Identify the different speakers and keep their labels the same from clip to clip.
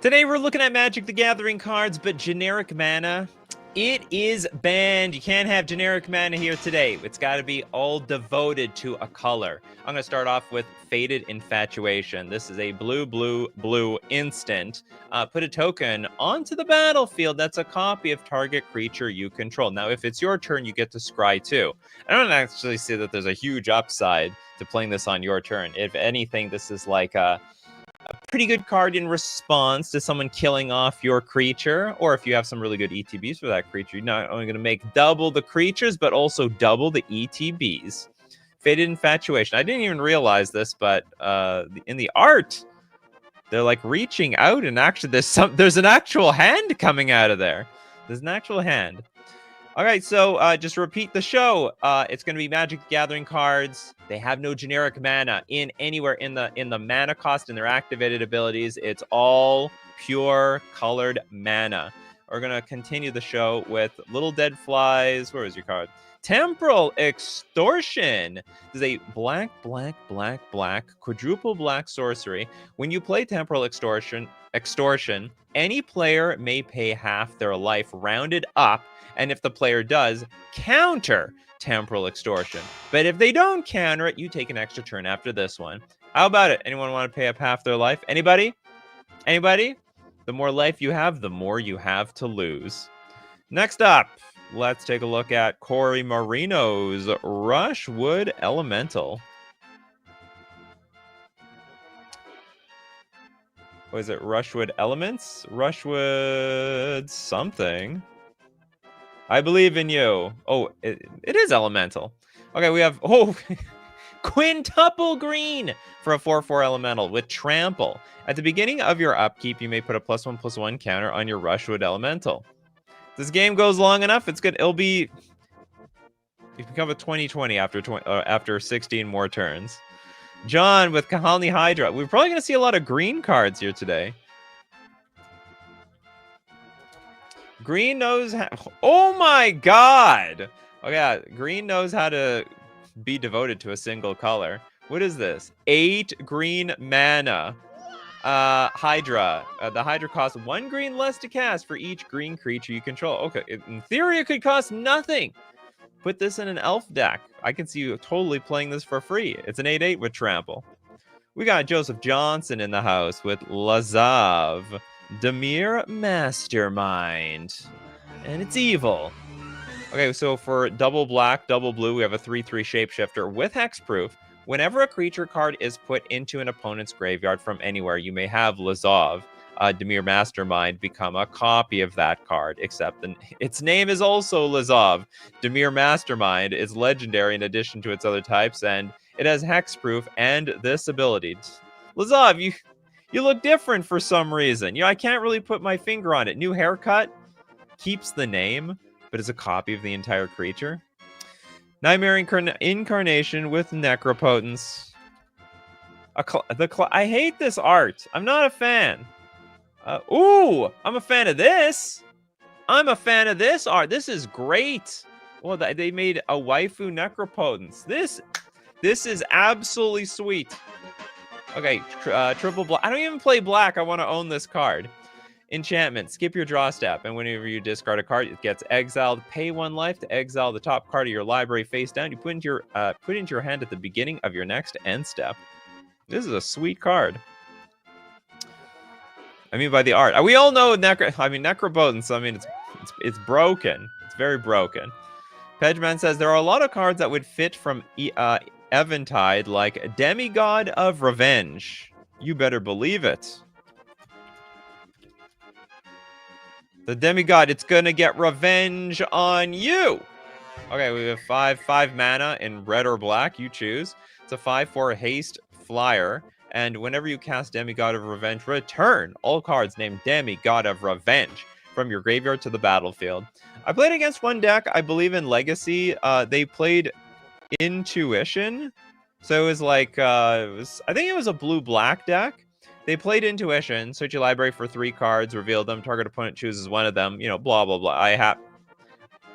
Speaker 1: Today we're looking at Magic the Gathering cards, but generic mana, it is banned. You can't have generic mana here today. It's got to be all devoted to a color. I'm going to start off with Faded Infatuation. This is a blue instant. Put a token onto the battlefield that's a copy of target creature you control. Now, if it's your turn, you get to scry too. I don't actually see that there's a huge upside to playing this on your turn. If anything, this is like a pretty good card in response to someone killing off your creature, or if you have some really good ETBs for that creature, you're not only going to make double the creatures, but also double the ETBs. Faded Infatuation. I didn't even realize this, but in the art, they're like reaching out, and actually there's an actual hand coming out of there. There's an actual hand. All right, so just to repeat the show. It's going to be Magic the Gathering cards. They have no generic mana in anywhere in the mana cost and their activated abilities. It's all pure colored mana. We're going to continue the show with Little Dead Flies. Where is your card? Temporal Extortion. This is a black, quadruple black sorcery. When you play Temporal Extortion, any player may pay half their life rounded up. And if the player does, counter Temporal Extortion. But if they don't counter it, you take an extra turn after this one. How about it? Anyone want to pay up half their life? Anybody? Anybody? The more life you have, the more you have to lose. Next up, let's take a look at Corey Marino's Rushwood Elemental. What is it? Rushwood Elements? Rushwood something. I believe in you. Oh, it is elemental. Okay, we have quintuple green for a 4/4 elemental with trample. At the beginning of your upkeep, you may put a +1/+1 counter on your Rushwood Elemental. If this game goes long enough, it's good. It'll be you become a 20/20 after 16 more turns. John with Kahalni Hydra. We're probably going to see a lot of green cards here today. Green knows how... Oh my god! Oh yeah, green knows how to be devoted to a single color. What is this? 8 green mana. Hydra. The Hydra costs 1 green less to cast for each green creature you control. Okay, in theory it could cost nothing. Put this in an elf deck. I can see you totally playing this for free. It's an 8/8 with trample. We got Joseph Johnson in the house with Lazav. Dimir Mastermind. And it's evil. Okay, so for double black, double blue, we have a 3/3 shapeshifter with hexproof. Whenever a creature card is put into an opponent's graveyard from anywhere, you may have Lazav, Dimir Mastermind, become a copy of that card, except its name is also Lazav. Dimir Mastermind is legendary in addition to its other types, and it has hexproof and this ability. Lazav, you look different for some reason. You know, I can't really put my finger on it. New haircut, keeps the name, but is a copy of the entire creature. Nightmare Incarnation with Necropotence. I hate this art. I'm not a fan. Ooh, I'm a fan of this. I'm a fan of this art. This is great. Well, they made a waifu Necropotence. This is absolutely sweet. Okay, triple black. I don't even play black. I want to own this card. Enchantment. Skip your draw step, and whenever you discard a card, it gets exiled. Pay 1 life to exile the top card of your library face down. You put into your hand at the beginning of your next end step. This is a sweet card. I mean, by the art, we all know Necropotence. I mean, it's broken. It's very broken. Pedgeman says there are a lot of cards that would fit from Eventide, like Demigod of Revenge. You better believe it. The Demigod, it's gonna get revenge on you. Okay, we have 5 mana in red or black. You choose. It's a 5/4 haste flyer. And whenever you cast Demigod of Revenge, return all cards named Demigod of Revenge from your graveyard to the battlefield. I played against one deck, I believe in Legacy. They played Intuition. So it was like, I think it was a blue-black deck. They played Intuition, search your library for 3 cards, reveal them, target opponent chooses one of them, you know, blah, blah, blah.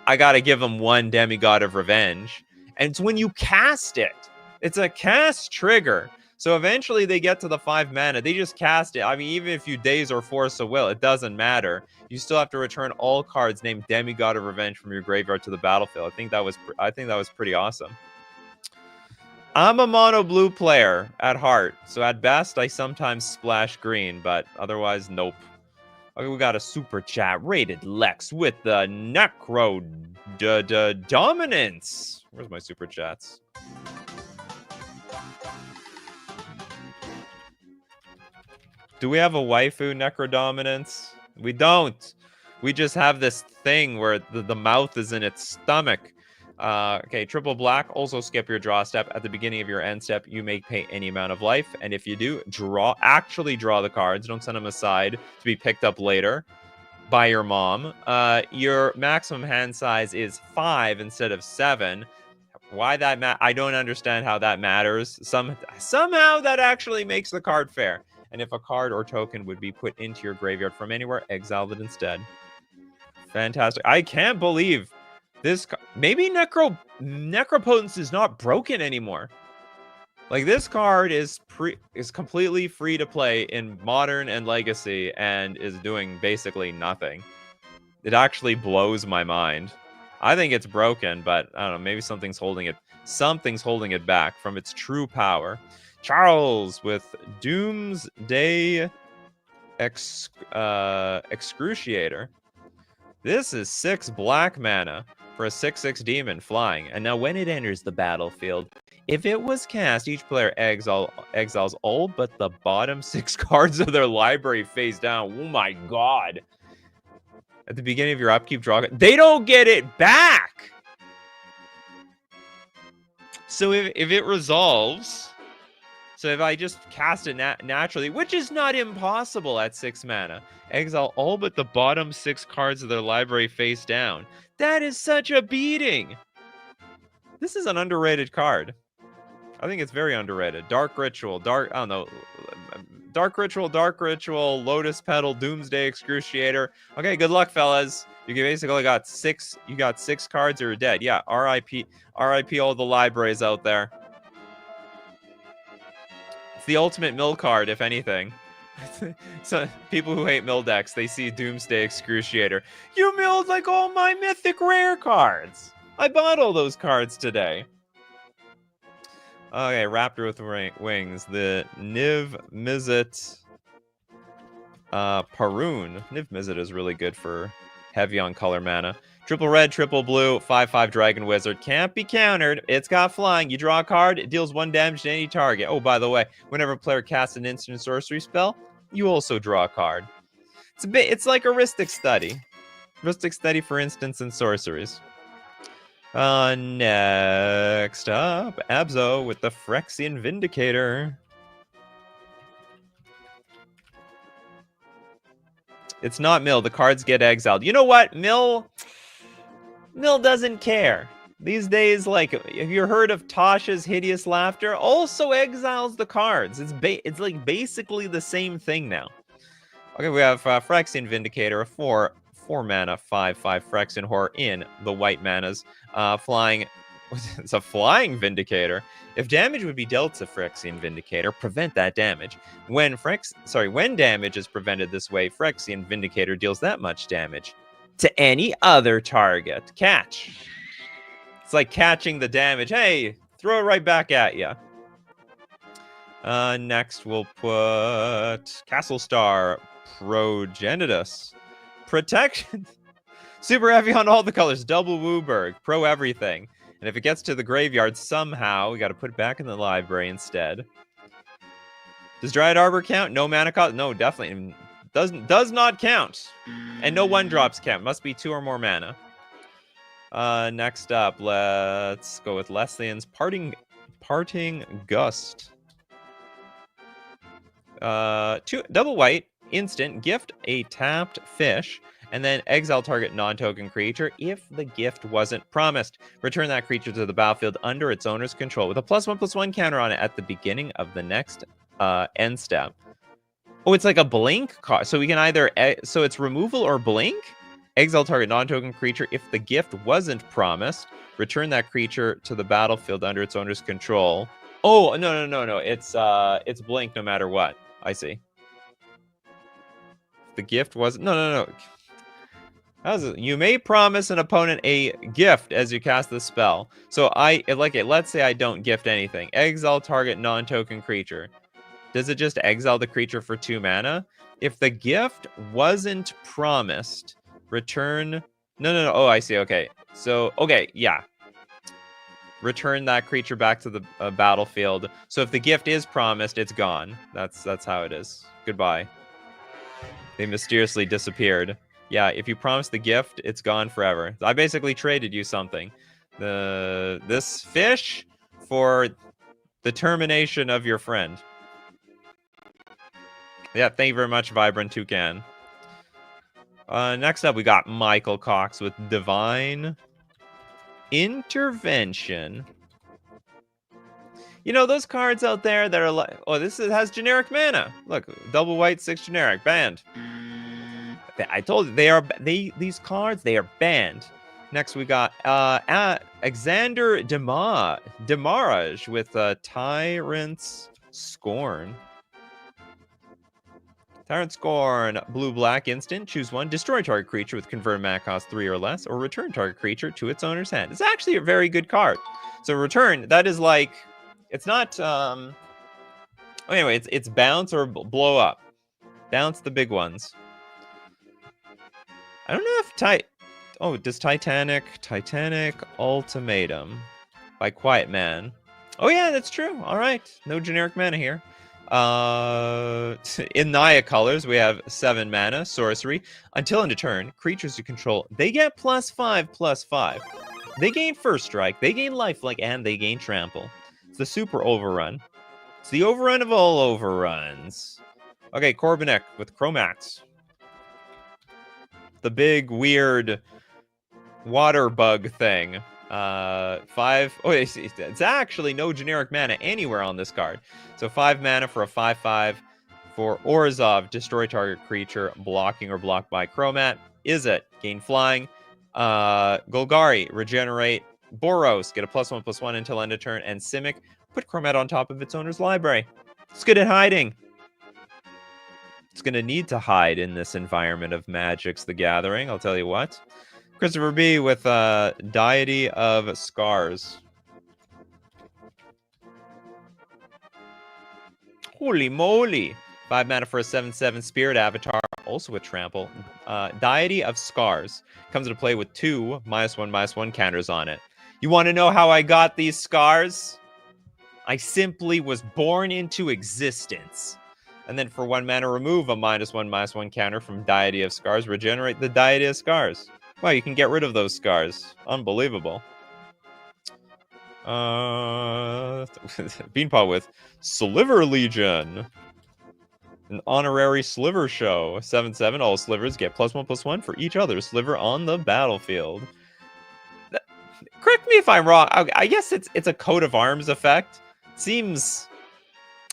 Speaker 1: I gotta give them 1 Demigod of Revenge. And it's when you cast it. It's a cast trigger. So eventually they get to the 5 mana. They just cast it. I mean, even if you daze or force a will, it doesn't matter. You still have to return all cards named Demigod of Revenge from your graveyard to the battlefield. I think that was pretty awesome. I'm a mono blue player at heart, so at best I sometimes splash green, but otherwise nope. Okay, we got a super chat. Rated Lex with the Necro Dominance. Where's my super chats? Do we have a waifu Necro Dominance? We don't. We just have this thing where the mouth is in its stomach. Okay, triple black. Also skip your draw step. At the beginning of your end step, you may pay any amount of life. And if you do, actually draw the cards. Don't send them aside to be picked up later by your mom. Your maximum hand size is 5 instead of 7. Why that I don't understand how that matters. Somehow that actually makes the card fair. And if a card or token would be put into your graveyard from anywhere, exile it instead. Fantastic. I can't believe this. Maybe Necropotence is not broken anymore. Like, this card is completely free to play in Modern and Legacy and is doing basically nothing. It actually blows my mind. I think it's broken, but I don't know, maybe something's holding it back from its true power. Charles with Doomsday Excruciator. This is 6 black mana for a 6/6 demon flying. And now when it enters the battlefield, if it was cast, each player exiles all but the bottom 6 cards of their library face down. Oh my god. At the beginning of your upkeep, draw. They don't get it back! So if it resolves... So if I just cast it naturally, which is not impossible at 6 mana, exile all but the bottom 6 cards of their library face down. That is such a beating. This is an underrated card. I think it's very underrated. Dark Ritual, Dark Ritual, Lotus Petal, Doomsday Excruciator. Okay, good luck, fellas. You basically got 6. You got 6 cards or you're dead. Yeah, RIP all the libraries out there. It's the ultimate mill card, if anything. So people who hate mill decks, they see Doomsday Excruciator. You milled like all my mythic rare cards. I bought all those cards today. Okay, Raptor with wings. The Niv Mizzet Parun. Niv Mizzet is really good for heavy on color mana. Triple red, triple blue, 5/5 Dragon Wizard. Can't be countered. It's got flying. You draw a card, it deals 1 damage to any target. Oh, by the way, whenever a player casts an instant sorcery spell, you also draw a card. It's like a Rhystic Study. Rhystic Study for instants and sorceries. Next up, Abzo with the Phyrexian Vindicator. It's not mill. The cards get exiled. You know what? Mill doesn't care. These days, like, have you heard of Tasha's Hideous Laughter? Also exiles the cards. It's like basically the same thing now. Okay, we have Phyrexian Vindicator, a 4 mana 5/5 Phyrexian Horror in the white manas. Flying. It's a flying Vindicator. If damage would be dealt to Phyrexian Vindicator, prevent that damage. When damage is prevented this way, Phyrexian Vindicator deals that much damage to any other target. Catch. It's like catching the damage. Hey, throw it right back at you. Next, we'll put Castle Star Progenitus. Protection. Super heavy on all the colors. Double Wooburg. Pro everything. And if it gets to the graveyard somehow, we got to put it back in the library instead. Does Dryad Arbor count? No mana cost? No, definitely. Does not count. And no 1-drops count. Must be 2 or more mana. Next up, let's go with Leslie's Parting Gust. 2 double white, instant, gift a tapped fish, and then exile target non-token creature if the gift wasn't promised. Return that creature to the battlefield under its owner's control with a +1/+1 counter on it at the beginning of the next end step. Oh, it's like a blink card. So we can either... So it's removal or blink? Exile target non-token creature if the gift wasn't promised. Return that creature to the battlefield under its owner's control. Oh, no. It's blink no matter what. I see. The gift was no. How's it? You may promise an opponent a gift as you cast the spell. So let's say I don't gift anything. Exile target non-token creature. Does it just exile the creature for 2 mana? If the gift wasn't promised, return. No. Oh, I see. Okay. So, okay, yeah. Return that creature back to the battlefield. So if the gift is promised, it's gone. That's how it is. Goodbye. They mysteriously disappeared. Yeah, if you promise the gift, it's gone forever. I basically traded you something. This fish for the termination of your friend. Yeah, thank you very much, Vibrant Toucan. Next up, we got Michael Cox with Divine Intervention. You know, those cards out there that are like, oh, has generic mana. Look, double white, 6 generic, banned. I told you, these cards, they are banned. Next, we got Alexander Demarage with Tyrant's Scorn. Tyrant Scorn, blue-black instant. Choose one. Destroy target creature with converted mana cost 3 or less, or return target creature to its owner's hand. It's actually a very good card. So return, that is like, it's not, anyway, it's bounce or blow up. Bounce the big ones. I don't know if does Titanic Ultimatum by Quiet Man. Oh yeah, that's true. All right, no generic mana here. In Naya colors, we have 7 mana, sorcery. Until end of turn, creatures you control, they get +5/+5. They gain first strike, they gain lifelink, and they gain trample. It's the super overrun. It's the overrun of all overruns. Okay, Corbinek with Chromats. The big weird water bug thing. 5. Oh, it's actually no generic mana anywhere on this card. So 5 mana for a 5/5 for Orzhov. Destroy target creature, blocking or blocked by Chromat. Is it? Gain flying. Golgari, regenerate. Boros, get a +1/+1 until end of turn. And Simic, put Chromat on top of its owner's library. It's good at hiding. It's going to need to hide in this environment of Magic's the Gathering, I'll tell you what. Christopher B. with Deity of Scars. Holy moly! 5 mana for a 7/7 Spirit Avatar, also with Trample. Deity of Scars. Comes into play with 2 -1/-1 counters on it. You want to know how I got these scars? I simply was born into existence. And then for 1 mana, remove a -1/-1 counter from Deity of Scars. Regenerate the Deity of Scars. Wow, you can get rid of those scars. Unbelievable. Beanpaw with Sliver Legion. An honorary sliver show. 7/7. All slivers get +1/+1 for each other sliver on the battlefield. Correct me if I'm wrong. I guess it's a coat of arms effect. Seems...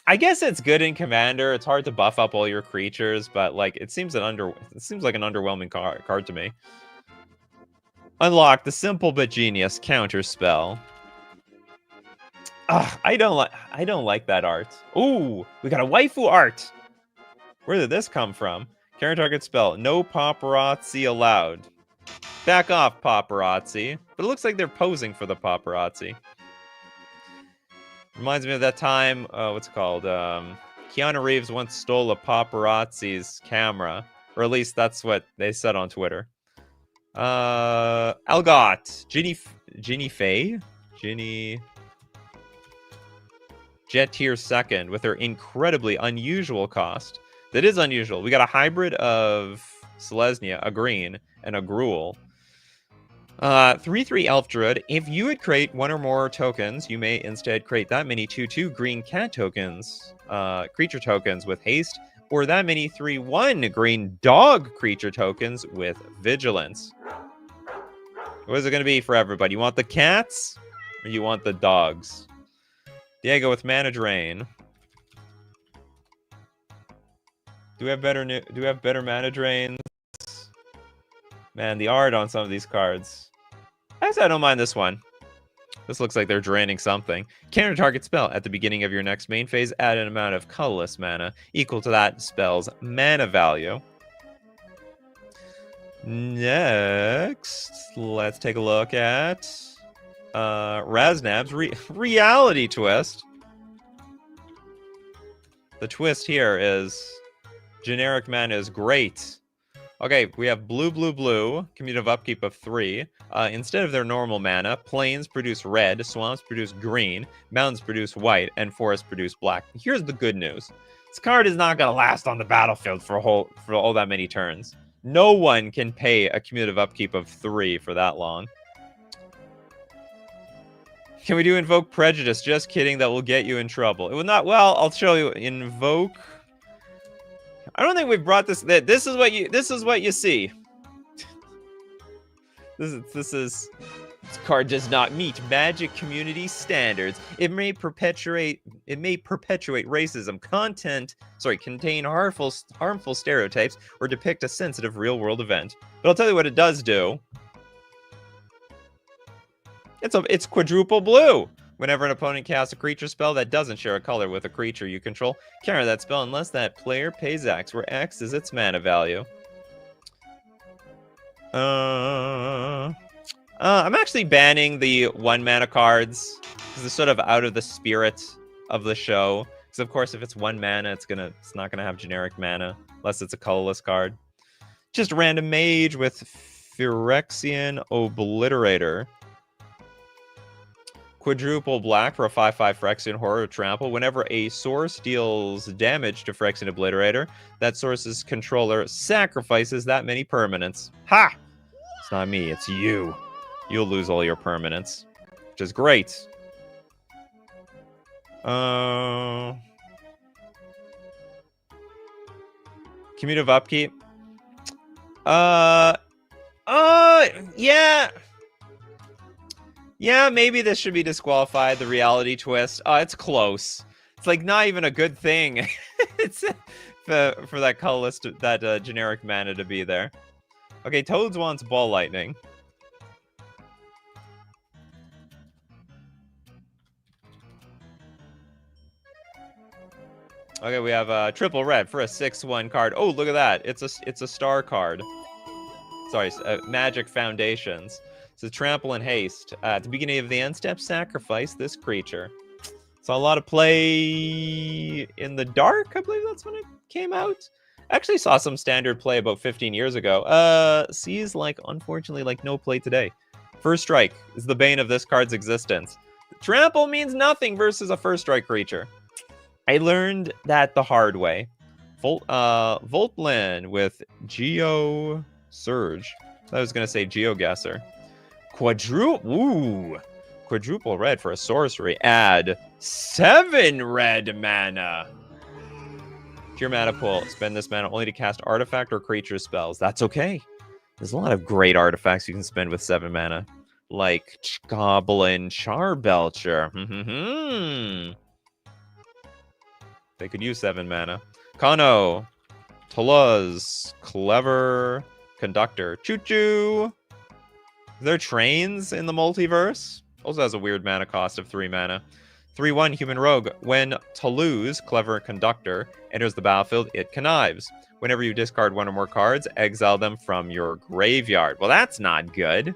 Speaker 1: I guess it's good in Commander. It's hard to buff up all your creatures, but like it seems like an underwhelming card to me. Unlock the simple but genius counter spell. I don't like that art. Ooh, we got a waifu art. Where did this come from? Counter target spell. No paparazzi allowed. Back off, paparazzi. But it looks like they're posing for the paparazzi. Reminds me of that time, what's it called? Keanu Reeves once stole a paparazzi's camera. Or at least that's what they said on Twitter. Algot. Ginny Jet Tier 2nd with her incredibly unusual cost. That is unusual. We got a hybrid of Selesnya, a green, and a Gruul. 3/3 Elf Druid. If you would create 1 or more tokens, you may instead create that many 2/2 green cat tokens, creature tokens with haste, or that many 3/1 green dog creature tokens with vigilance. What is it going to be for everybody? You want the cats, or you want the dogs? Diego with Mana Drain. Do we have better Mana Drains? Man, the art on some of these cards. I guess I don't mind this one. This looks like they're draining something. Counter target spell. At the beginning of your next main phase, add an amount of colorless mana equal to that spell's mana value. Next, let's take a look at Raznab's Reality Twist. The twist here is generic mana is great. Okay, we have blue, blue, blue, cumulative upkeep of 3. Instead of their normal mana, plains produce red, swamps produce green, mountains produce white, and forests produce black. Here's the good news. This card is not going to last on the battlefield for all that many turns. No one can pay a cumulative upkeep of 3 for that long. Can we do Invoke Prejudice? Just kidding, that will get you in trouble. It will not, well, I'll show you. Invoke... I don't think we've brought this. This is what you see. This card does not meet Magic community standards. It may perpetuate racism. Contain harmful stereotypes or depict a sensitive real-world event. But I'll tell you what it does do. It's quadruple blue. Whenever an opponent casts a creature spell that doesn't share a color with a creature you control, counter that spell unless that player pays X, where X is its mana value. I'm actually banning the 1-mana cards, because they're sort of out of the spirit of the show. Because of course, if it's 1 mana, it's not gonna have generic mana, unless it's a colorless card. Just random mage with Phyrexian Obliterator. Quadruple black for a 5/5 Phyrexian Horror Trample. Whenever a source deals damage to Phyrexian Obliterator, that source's controller sacrifices that many permanents. Ha! It's not me, it's you. You'll lose all your permanents, which is great. Cumulative upkeep. Yeah. Yeah, maybe this should be disqualified, the reality twist. It's close. It's like not even a good thing. It's for that colorless, that generic mana to be there. Okay, Toads wants Ball Lightning. Okay, we have triple red for a 6/1 card. Oh, look at that. It's a star card. Sorry, Magic Foundations. So trample and haste. At the beginning of the end step, sacrifice this creature. Saw a lot of play in the dark, I believe that's when it came out. Actually saw some standard play about 15 years ago. Sees, unfortunately, no play today. First strike is the bane of this card's existence. Trample means nothing versus a first strike creature. I learned that the hard way. Voltland with Geo Surge. I was going to say GeoGuessr. Quadruple red for a sorcery. Add 7 red mana to your mana pool. Spend this mana only to cast artifact or creature spells. That's okay. There's a lot of great artifacts you can spend with 7 mana, like Goblin Charbelcher. They could use 7 mana. Kano, Toulouse, Clever Conductor, Choo Choo. Is there trains in the multiverse? Also has a weird mana cost of 3 mana. 3/1 Human Rogue. When Toulouse, Clever Conductor, enters the battlefield, it connives. Whenever you discard 1 or more cards, exile them from your graveyard. Well, that's not good.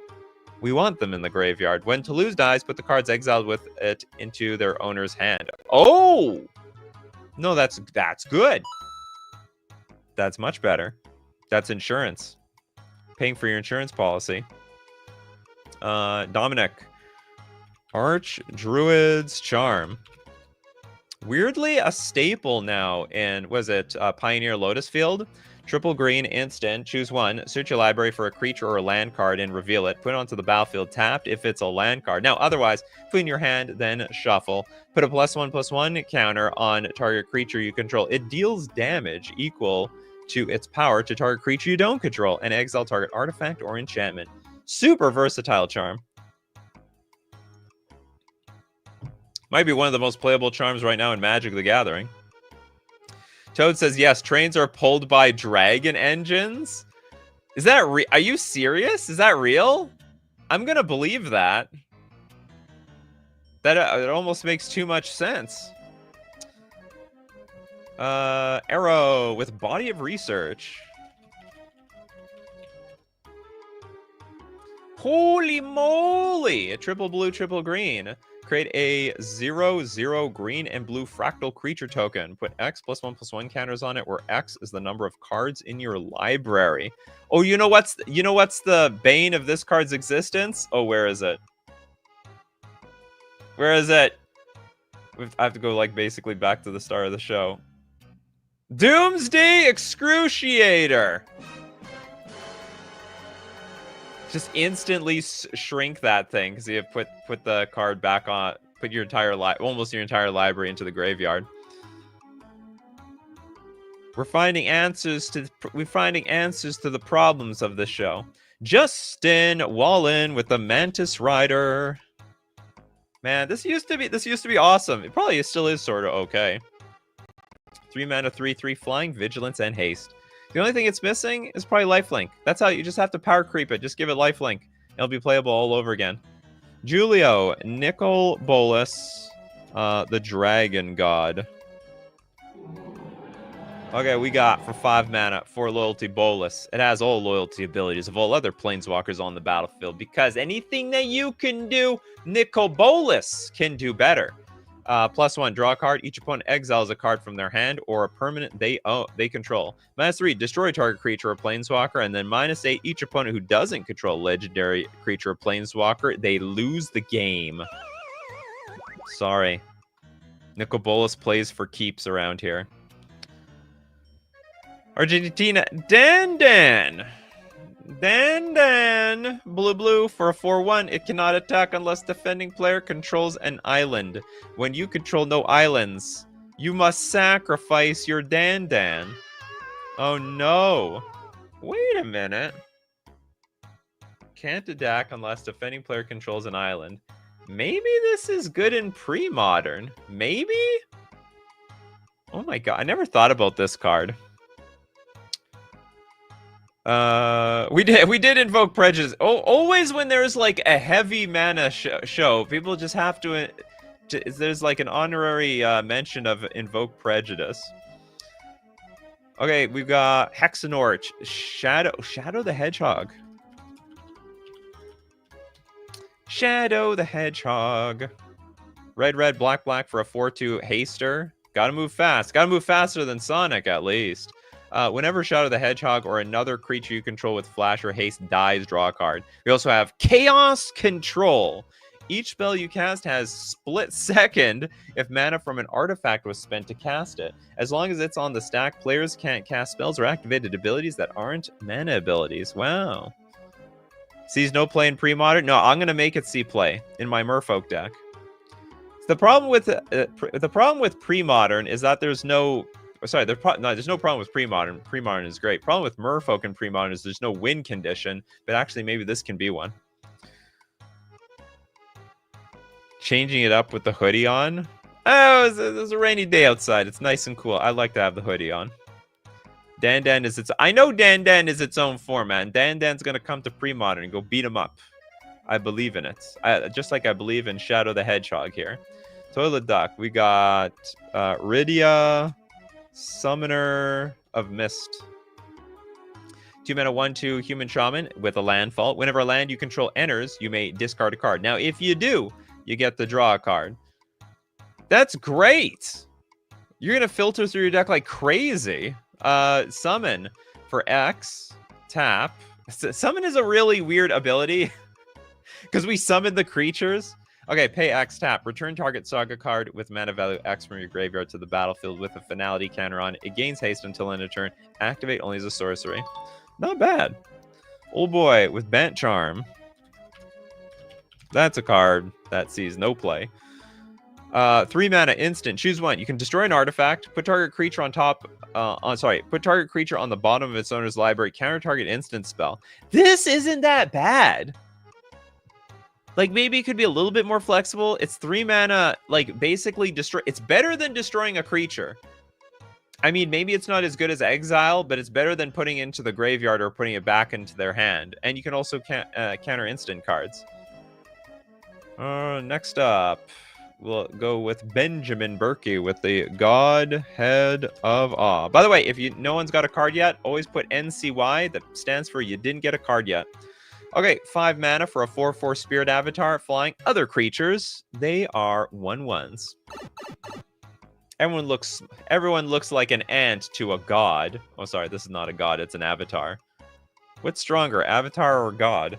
Speaker 1: We want them in the graveyard. When Toulouse dies, put the cards exiled with it into their owner's hand. Oh! No, that's good. That's much better. That's insurance. Paying for your insurance policy. Dominic. Archdruid's Charm. Weirdly, a staple now in, Pioneer Lotus Field? Triple green, instant, choose 1, search your library for a creature or a land card and reveal it. Put it onto the battlefield tapped if it's a land card. Now, otherwise, put in your hand, then shuffle. Put a +1/+1 counter on target creature you control. It deals damage equal to its power to target creature you don't control, and exile target artifact or enchantment. Super versatile charm. Might be one of the most playable charms right now in Magic the Gathering. Toad says, yes, trains are pulled by dragon engines. Is that are you serious? Is that real? I'm gonna believe that. That it almost makes too much sense. Arrow with body of research. Holy moly! A triple blue, triple green. Create a 0/0 green and blue fractal creature token. Put X +1/+1 counters on it, where X is the number of cards in your library. Oh, you know what's the bane of this card's existence? Oh, where is it? Where is it? I have to go like basically back to the start of the show. Doomsday Excruciator. Just instantly shrink that thing because you have put the card back on. Put your entire almost your entire library into the graveyard. We're finding answers to the problems of the show. Justin Wallen with the Mantis Rider. Man, this used to be awesome. It probably still is sort of okay. 3 mana, 3/3 flying, vigilance, and haste. The only thing it's missing is probably lifelink. That's how you just have to power creep it. Just give it lifelink. It'll be playable all over again. Julio, Nicol Bolas, the Dragon God. Okay, we got for 5 mana, 4 loyalty Bolas. It has all loyalty abilities of all other planeswalkers on the battlefield because anything that you can do, Nicol Bolas can do better. +1, draw a card. Each opponent exiles a card from their hand or a permanent they control. -3, destroy target creature or planeswalker. And then -8, each opponent who doesn't control a legendary creature or planeswalker, they lose the game. Sorry. Nicol Bolas plays for keeps around here. Argentina, Dan. Blue for a 4/1. It cannot attack unless defending player controls an island. When you control no islands, you must sacrifice your Dan. Oh no. Wait a minute. Can't attack unless defending player controls an island. Maybe this is good in pre-modern. Maybe? Oh my god, I never thought about this card. We did invoke prejudice. Oh, always when there's like a heavy mana show, people just have to. There's like an honorary mention of invoke prejudice. Okay, we've got Hexenorch, Shadow the Hedgehog. Shadow the Hedgehog. Red, black for a 4/2 haster. Gotta move fast. Gotta move faster than Sonic at least. Whenever Shadow the Hedgehog or another creature you control with Flash or Haste dies, draw a card. We also have Chaos Control. Each spell you cast has split second if mana from an artifact was spent to cast it. As long as it's on the stack, players can't cast spells or activated abilities that aren't mana abilities. Wow. Sees no play in pre-modern? No, I'm going to make it see play in my Merfolk deck. The problem with pre-modern is that there's no... Sorry, there's no problem with pre-modern. Pre-modern is great. Problem with Merfolk and pre-modern is there's no win condition, but actually maybe this can be one. Changing it up with the hoodie on. Oh, it was a rainy day outside. It's nice and cool. I like to have the hoodie on. Dan is its... I know Dan is its own format. And Dan's going to come to pre-modern and go beat him up. I believe in it. Just like I believe in Shadow the Hedgehog here. Toilet Duck. We got Rydia... Summoner of Mist. 2 mana 1/2 human shaman with a landfall. Whenever a land you control enters, you may discard a card. Now, if you do, you get to draw a card. That's great. You're gonna filter through your deck like crazy. Summon for X, tap. Summon is a really weird ability because we summon the creatures. Okay, pay X, tap. Return target saga card with mana value X from your graveyard to the battlefield with a finality counter on. It gains haste until end of turn. Activate only as a sorcery. Not bad. Old boy with Bent Charm. That's a card that sees no play. 3 mana instant. Choose one. You can destroy an artifact. Put target creature on top. Put target creature on the bottom of its owner's library. Counter target instant spell. This isn't that bad. Like, maybe it could be a little bit more flexible. It's 3 mana, like, basically destroy... It's better than destroying a creature. I mean, maybe it's not as good as Exile, but it's better than putting it into the graveyard or putting it back into their hand. And you can also counter instant cards. Next up. we'll go with Benjamin Berkey with the Godhead of Awe. By the way, if no one's got a card yet, always put NCY. That stands for you didn't get a card yet. Okay, 5 mana for a 4/4 Spirit Avatar, flying other creatures. They are 1/1s. Everyone looks like an ant to a god. Oh, sorry, this is not a god, it's an avatar. What's stronger, avatar or god?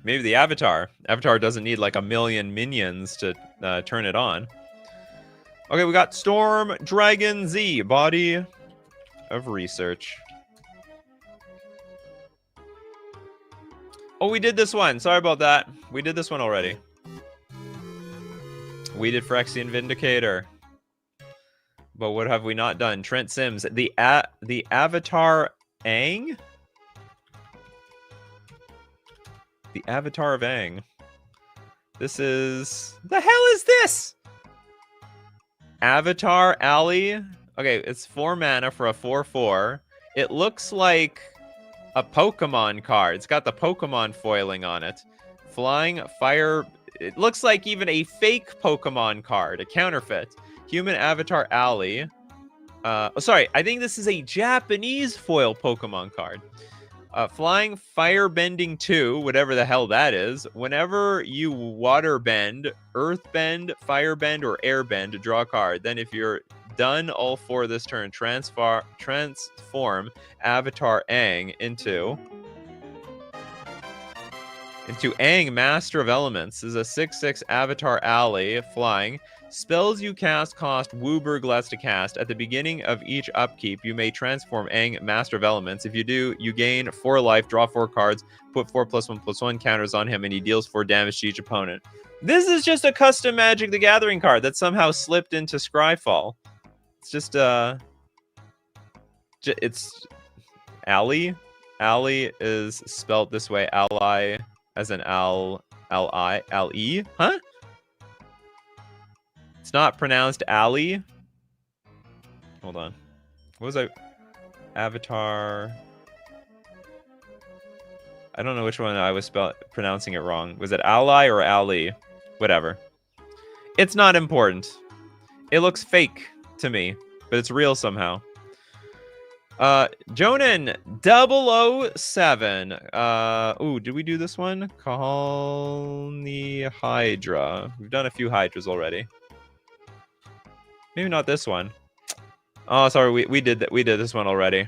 Speaker 1: Maybe the avatar. Avatar doesn't need like a million minions to turn it on. Okay, we got Storm Dragon Z, Body of Research. Oh, we did this one. Sorry about that. We did this one already. We did Phyrexian Vindicator. But what have we not done? Trent Sims. The Avatar Aang? The Avatar of Aang. This is... The hell is this? Avatar Alley. Okay, it's 4 mana for a 4/4. It looks like a Pokemon card. It's got the Pokemon foiling on it. Flying Fire... It looks like even a fake Pokemon card, a counterfeit. Human Avatar Alley. Sorry, I think this is a Japanese foil Pokemon card. Flying Firebending 2, whatever the hell that is. Whenever you Waterbend, Earthbend, Firebend, or Airbend, draw a card. Then if you're done all 4 this turn, transform Avatar Aang into Aang, Master of Elements. This is a 6/6 Avatar Alley, flying. Spells you cast cost Wooburg to cast. At the beginning of each upkeep, you may transform Aang, Master of Elements. If you do, you gain 4 life, draw 4 cards, put 4+1/+1 counters on him, and he deals 4 damage to each opponent. This is just a custom Magic the Gathering card that somehow slipped into Scryfall. It's just, it's Alley. Alley is spelled this way, ally, as an L-I-L-E, huh? It's not pronounced alley. Hold on. What was I? Avatar. I don't know which one I was pronouncing it wrong. Was it ally or alley? Whatever. It's not important. It looks fake to me, but it's real somehow. Jonan 007. Ooh, did we do this one? Colony Hydra. We've done a few Hydras already. Maybe not this one. Oh, sorry, we did that. We did this one already.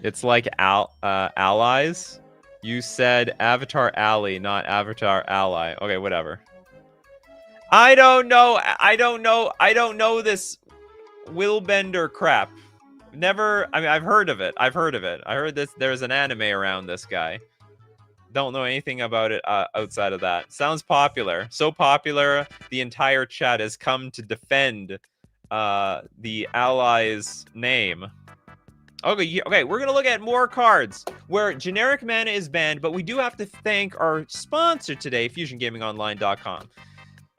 Speaker 1: It's like allies. You said Avatar Alley, not Avatar Ally. Okay, whatever. I don't know this Willbender crap. Never. I mean, I've heard of it. I heard this. There's an anime around this guy. Don't know anything about it outside of that. Sounds popular. So popular, the entire chat has come to defend the ally's name. Okay, we're gonna look at more cards where generic mana is banned, but we do have to thank our sponsor today, FusionGamingOnline.com.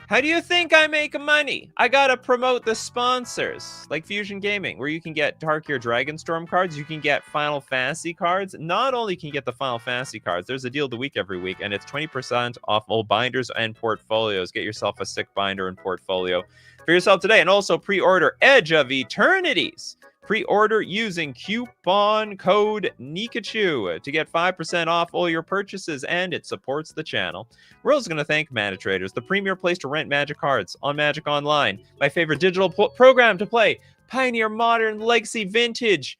Speaker 1: How do you think I make money? I gotta promote the sponsors, like Fusion Gaming, where you can get Dark-Ear Dragonstorm cards, you can get Final Fantasy cards. Not only can you get the Final Fantasy cards, there's a deal of the week every week, and it's 20% off all binders and portfolios. Get yourself a sick binder and portfolio for yourself today, and also pre-order Edge of Eternities. Pre-order using coupon code Nikachu to get 5% off all your purchases, and it supports the channel. We're also going to thank Mana Traders, the premier place to rent Magic cards on Magic Online. My favorite digital program to play, Pioneer, Modern, Legacy, Vintage,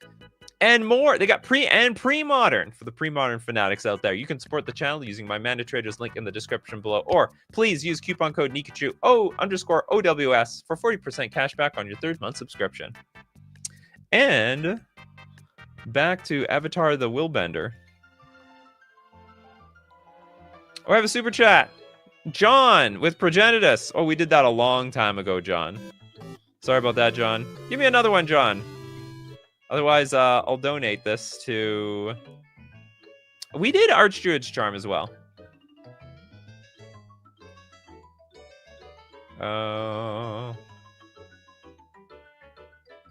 Speaker 1: and more. They got pre and pre-modern for the pre-modern fanatics out there. You can support the channel using my Mana Traders link in the description below, or please use coupon code Nikachu O_OWS for 40% cash back on your 3rd month subscription. And back to Avatar the Willbender. Oh, I have a super chat. John with Progenitus. Oh, we did that a long time ago, John. Sorry about that, John. Give me another one, John. Otherwise, I'll donate this to... We did Archdruid's Charm as well.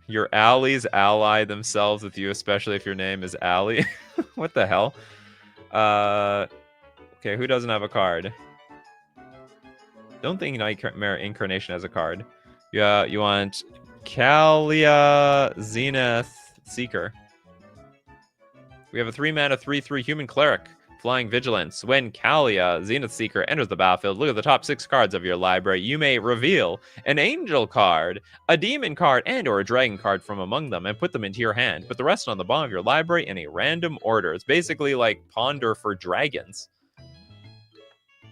Speaker 1: Your allies ally themselves with you, especially if your name is Ally. What the hell? Okay, who doesn't have a card? Don't think Nightmare Incarnation has a card. Yeah, you want Kalia Zenith Seeker. We have a 3-mana 3/3 human cleric. Flying Vigilance. When Kalia Zenith Seeker enters the battlefield, look at the top 6 cards of your library. You may reveal an angel card, a demon card, and or a dragon card from among them and put them into your hand. Put the rest on the bottom of your library in a random order. It's basically like Ponder for dragons. You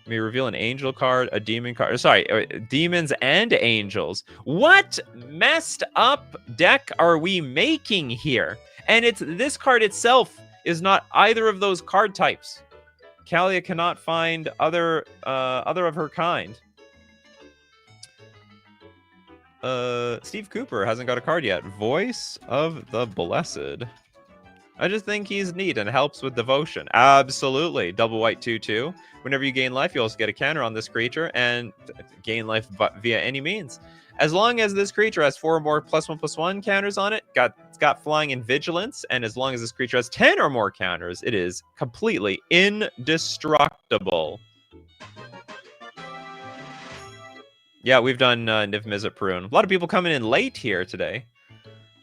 Speaker 1: may reveal an angel card, a demon card. Sorry, demons and angels. What messed up deck are we making here? And it's this card itself is not either of those card types. Kalia cannot find other of her kind. Steve Cooper hasn't got a card yet. Voice of the Blessed. I just think he's neat and helps with devotion. Absolutely. Double white 2/2. Whenever you gain life, you also get a counter on this creature and gain life via any means. As long as this creature has 4 or more +1/+1 counters on it, it's got flying and vigilance, and as long as this creature has 10 or more counters, it is completely indestructible. Yeah, we've done Niv Mizzet Perun. A lot of people coming in late here today.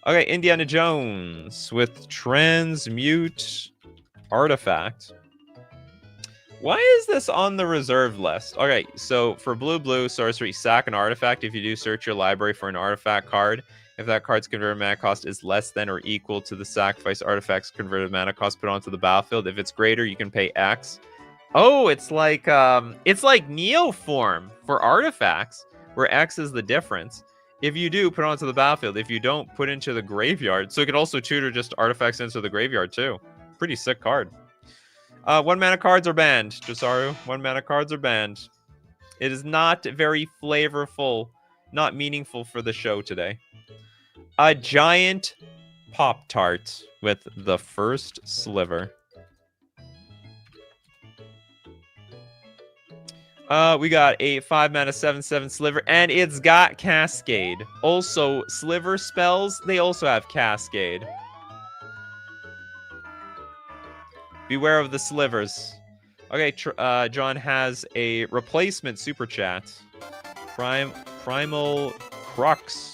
Speaker 1: Okay, Indiana Jones with Transmute Artifact. Why is this on the reserved list? Okay, so for blue sorcery, sack an artifact. If you do search your library for an artifact card, if that card's converted mana cost is less than or equal to the sacrifice artifact's converted mana cost put onto the battlefield. If it's greater, you can pay X. Oh, it's like Neoform for artifacts, where X is the difference. If you do, put it onto the battlefield. If you don't, put into the graveyard. So it could also tutor just artifacts into the graveyard too. Pretty sick card. 1-mana cards are banned, Josaru. 1-mana cards are banned. It is not very flavorful, not meaningful for the show today. A giant Pop-Tart with the first sliver. We got a 5-mana 7/7 sliver, and it's got Cascade. Also, sliver spells, they also have Cascade. Beware of the slivers. Okay, John has a replacement super chat. Primal Crux.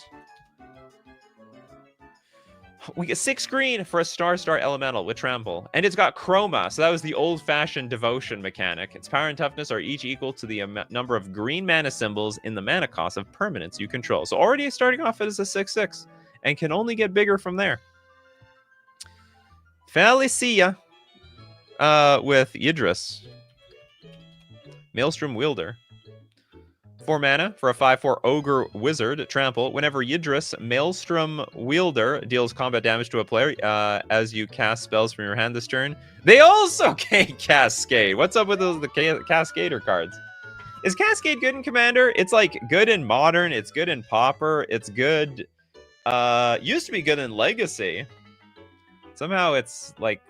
Speaker 1: We get 6 green for a Star Elemental with Trample. And it's got Chroma, so that was the old-fashioned devotion mechanic. Its power and toughness are each equal to the number of green mana symbols in the mana cost of permanents you control. So already starting off as a 6/6, and can only get bigger from there. Felicia with Idris. Maelstrom Wielder. 4 mana for a 5/4 Ogre Wizard Trample. Whenever Yidris Maelstrom Wielder deals combat damage to a player as you cast spells from your hand this turn, they also can Cascade. What's up with the Cascader cards? Is Cascade good in Commander? It's like good in Modern. It's good in Pauper. It's good. Used to be good in Legacy. Somehow it's like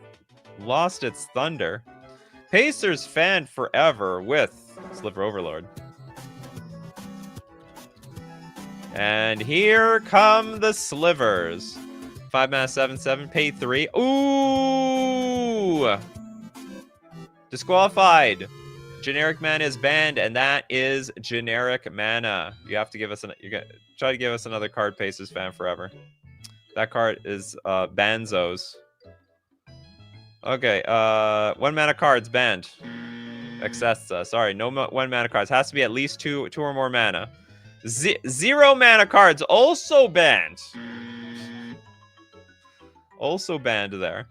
Speaker 1: lost its thunder. Pacers fan forever with Sliver Overlord. And here come the slivers. 5-mana 7/7, pay 3. Ooh! Disqualified. Generic mana is banned, and that is generic mana. You have to give us try to give us another card, Pacers fan forever. That card is Banzos. Okay, 1-mana cards banned. Excessa. Sorry, no 1-mana cards. Has to be at least two or more mana. 0 mana cards also banned. Also banned there.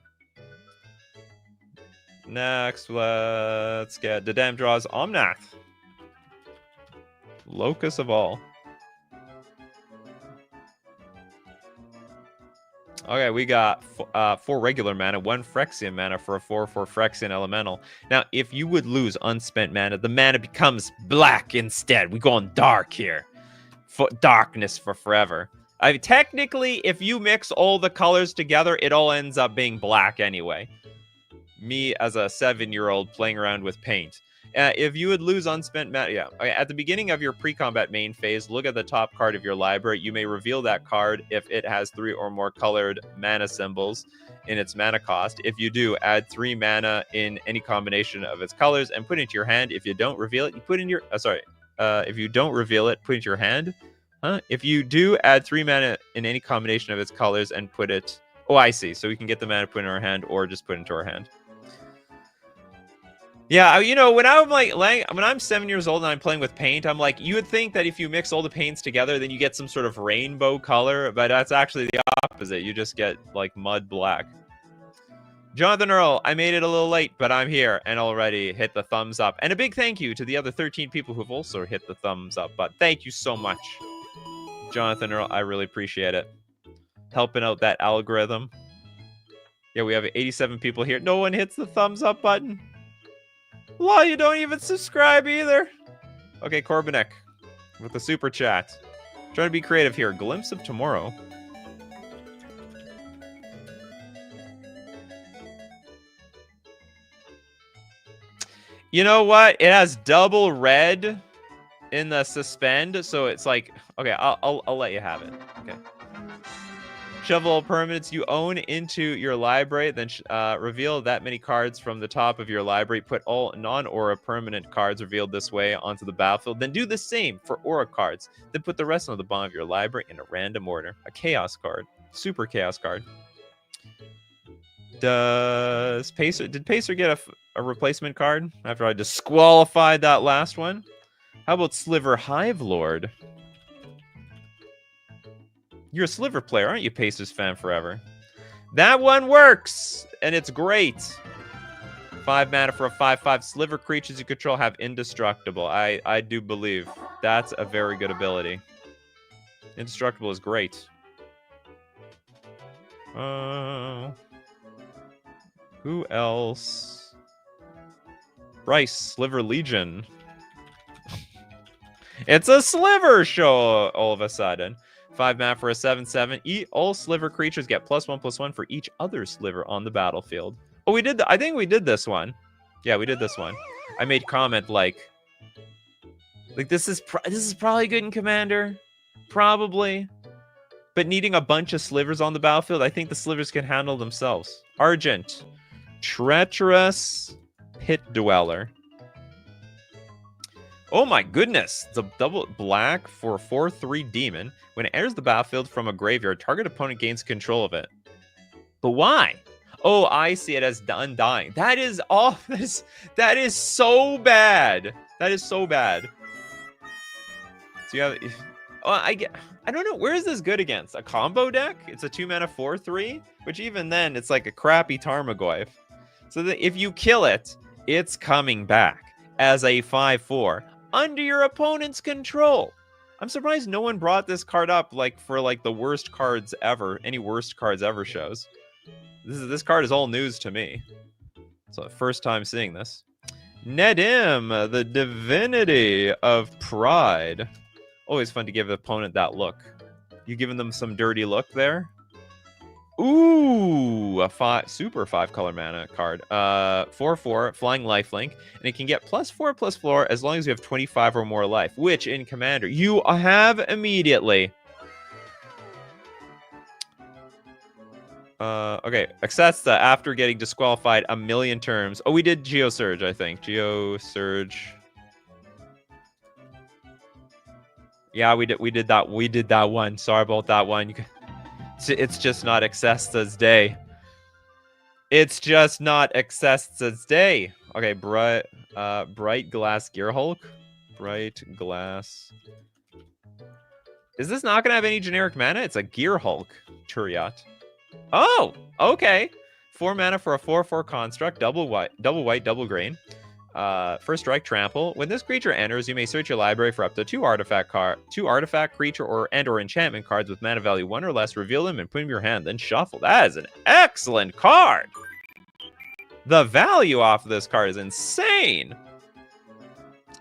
Speaker 1: Next, let's get the Dam draws Omnath. Locus of all. Okay, we got 4 regular mana, 1 Phyrexian mana for a 4/4 Phyrexian Elemental. Now, if you would lose unspent mana, the mana becomes black instead. We go on dark here. Darkness for forever. Technically, if you mix all the colors together, it all ends up being black anyway. Me as a 7-year-old playing around with paint. If you would lose unspent mana, yeah. Okay, at the beginning of your pre-combat main phase, look at the top card of your library. You may reveal that card if it has 3 or more colored mana symbols in its mana cost. If you do, add 3 mana in any combination of its colors and put it into your hand. If you don't reveal it, you put in your. If you don't reveal it, put it into your hand. If you do, add 3 mana in any combination of its colors and put it. Oh, I see. So we can get the mana put in our hand or just put it into our hand. Yeah, you know, when I'm 7 years old and I'm playing with paint, I'm like, you would think that if you mix all the paints together, then you get some sort of rainbow color, but that's actually the opposite. You just get like mud black. Jonathan Earl, I made it a little late, but I'm here and already hit the thumbs up. And a big thank you to the other 13 people who've also hit the thumbs up. But thank you so much, Jonathan Earl. I really appreciate it. Helping out that algorithm. Yeah, we have 87 people here. No one hits the thumbs up button. Well, you don't even subscribe either. Okay, Corbinek with the super chat. Trying to be creative here. Glimpse of tomorrow. You know what? It has double red in the suspend, so it's like, okay, I'll let you have it. Okay. Shovel permanents you own into your library, then reveal that many cards from the top of your library. Put all non-aura permanent cards revealed this way onto the battlefield. Then do the same for aura cards. Then put the rest on the bottom of your library in a random order. A chaos card. Super chaos card. Did Pacer get a replacement card after I disqualified that last one? How about Sliver Hive Lord? You're a Sliver player, aren't you, Pacers fan forever? That one works, and it's great. 5 mana for a 5/5. Sliver creatures you control have indestructible. I do believe that's a very good ability. Indestructible is great. Who else? Bryce, Sliver Legion. It's a Sliver show all of a sudden. 5 mana for a 7/7. All Sliver creatures get +1/+1 for each other Sliver on the battlefield. Oh, we did. I think we did this one. Yeah, we did this one. I made comment like this is probably good in Commander, probably. But needing a bunch of Slivers on the battlefield, I think the Slivers can handle themselves. Argent, Treacherous Pit Dweller. Oh my goodness! It's a double black for a 4/3 demon. When it enters the battlefield from a graveyard, target opponent gains control of it. But why? Oh, I see it as Undying. That is off. That is so bad. That is so bad. So you have. Oh, I don't know. Where is this good against? A combo deck? It's a 2 mana 4/3, which even then it's like a crappy Tarmogoyf. So that if you kill it, it's coming back as a 5/4 under your opponent's control. I'm surprised no one brought this card up for the worst cards ever, any worst cards ever shows. This card is all news to me. So first time seeing this. Nedim, the Divinity of Pride. Always fun to give the opponent that look. You giving them some dirty look there? Ooh, a super 5-color mana card. 4/4, flying lifelink, and it can get +4/+4 as long as you have 25 or more life, which in Commander you have immediately. Okay, Accessa after getting disqualified a million terms. Oh, we did Geosurge, I think. Geosurge. Yeah, we did that. We did that one. Sorry about that one. It's just not Accessa's day. It's just not Accessa's day. Okay, Bright Glass Gearhulk. Bright Glass. Is this not gonna have any generic mana? It's a Gearhulk Turiat. Oh, okay. 4 mana for a 4/4 construct, double white, double green. First strike, trample. When this creature enters, you may search your library for up to 2 artifact creature or enchantment cards with mana value 1 or less. Reveal them and put them in your hand, then shuffle. That is an excellent card. The value off of this card is insane.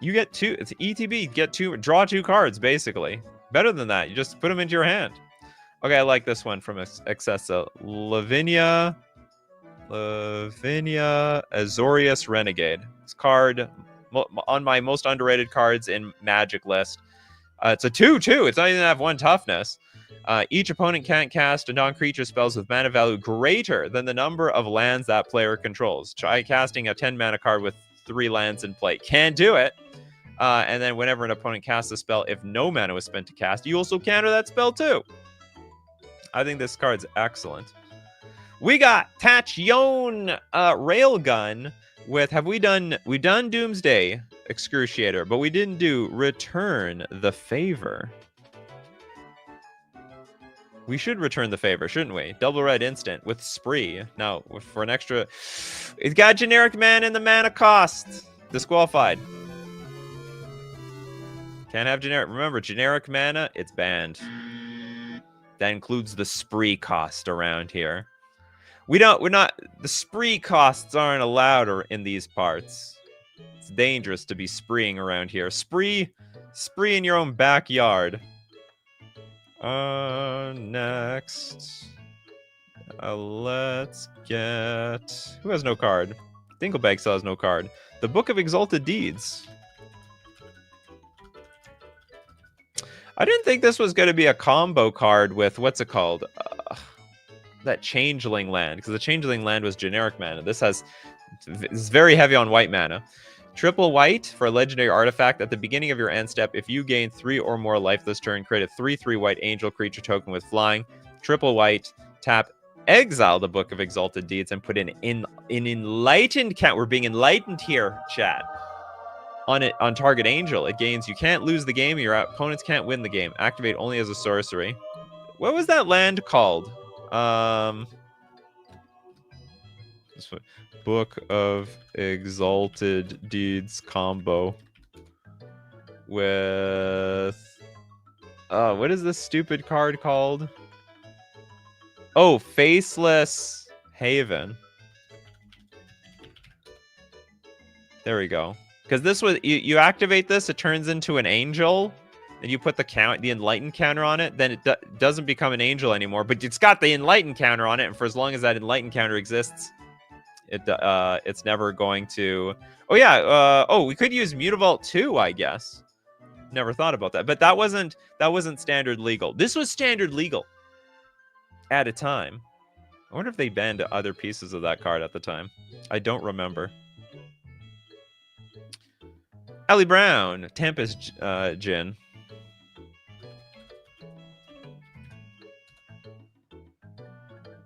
Speaker 1: You get 2. It's ETB. Get 2. Draw 2 cards, basically. Better than that. You just put them into your hand. Okay, I like this one from Accessa. Lavinia Azorius Renegade. This card on my most underrated cards in Magic list. It's a 2/2. It's not even have 1 toughness. Each opponent can't cast a non-creature spells with mana value greater than the number of lands that player controls. Try casting a 10 mana card with 3 lands in play. Can't do it. And then whenever an opponent casts a spell, if no mana was spent to cast, you also counter that spell too. I think this card's excellent. We got Tachyon Railgun with, we've done Doomsday Excruciator, but we didn't do Return the Favor. We should return the favor, shouldn't we? Double red instant with Spree. Now, for an extra... It's got generic mana and the mana cost. Disqualified. Can't have generic... Remember, generic mana, it's banned. That includes the Spree cost around here. We're not... The Spree costs aren't allowed in these parts. It's dangerous to be spreeing around here. Spree in your own backyard. Next. Let's get... Who has no card? Dinglebag still has no card. The Book of Exalted Deeds. I didn't think this was going to be a combo card with... What's it called? That Changeling land. Because the Changeling land was generic mana. This is very heavy on white mana. Triple white for a legendary artifact. At the beginning of your end step, if you gain 3 or more life this turn, create a 3/3 white angel creature token with flying. Triple white, tap, exile the Book of Exalted Deeds, and put in an enlightened count. We're being enlightened here, chat. On target angel, it gains you can't lose the game, your opponents can't win the game. Activate only as a sorcery. What was that land called? This one. Book of Exalted Deeds combo with what is this stupid card called? Oh, Faceless Haven. There we go. Because this was you activate this, it turns into an angel, and you put the enlightened counter on it, then it doesn't become an angel anymore, but it's got the enlightened counter on it, and for as long as that enlightened counter exists, it's never going to... Oh, yeah. We could use Mutavault too, I guess. Never thought about that. But that wasn't standard legal. This was standard legal at a time. I wonder if they banned other pieces of that card at the time. I don't remember. Allie Brown, Tempest Djinn.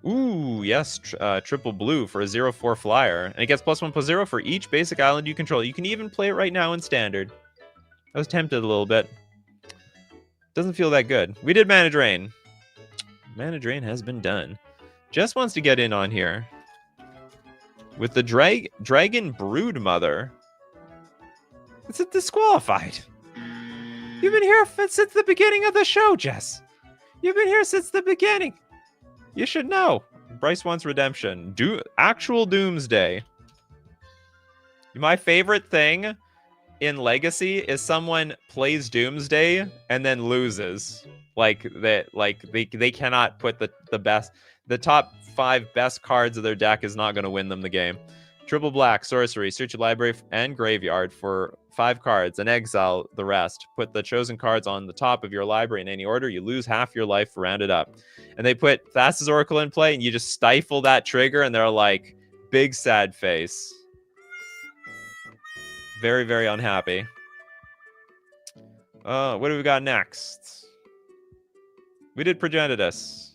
Speaker 1: Ooh, yes, triple blue for a 0/4 flyer. And it gets +1/+0 for each basic island you control. You can even play it right now in standard. I was tempted a little bit. Doesn't feel that good. We did Mana Drain. Mana Drain has been done. Jess wants to get in on here. With the Dragon Brood Mother. It's disqualified. You've been here since the beginning of the show, Jess. You've been here since the beginning. You should know. Bryce wants redemption. Actual Doomsday. My favorite thing in Legacy is someone plays Doomsday and then loses. They cannot put the top 5 best cards of their deck is not going to win them the game. Triple black, sorcery, search your library and graveyard for 5 cards and exile the rest. Put the chosen cards on the top of your library in any order. You lose half your life, rounded up. And they put Thassa's Oracle in play, and you just stifle that trigger, and they're like, big sad face. Very, very unhappy. What do we got next? We did Progenitus.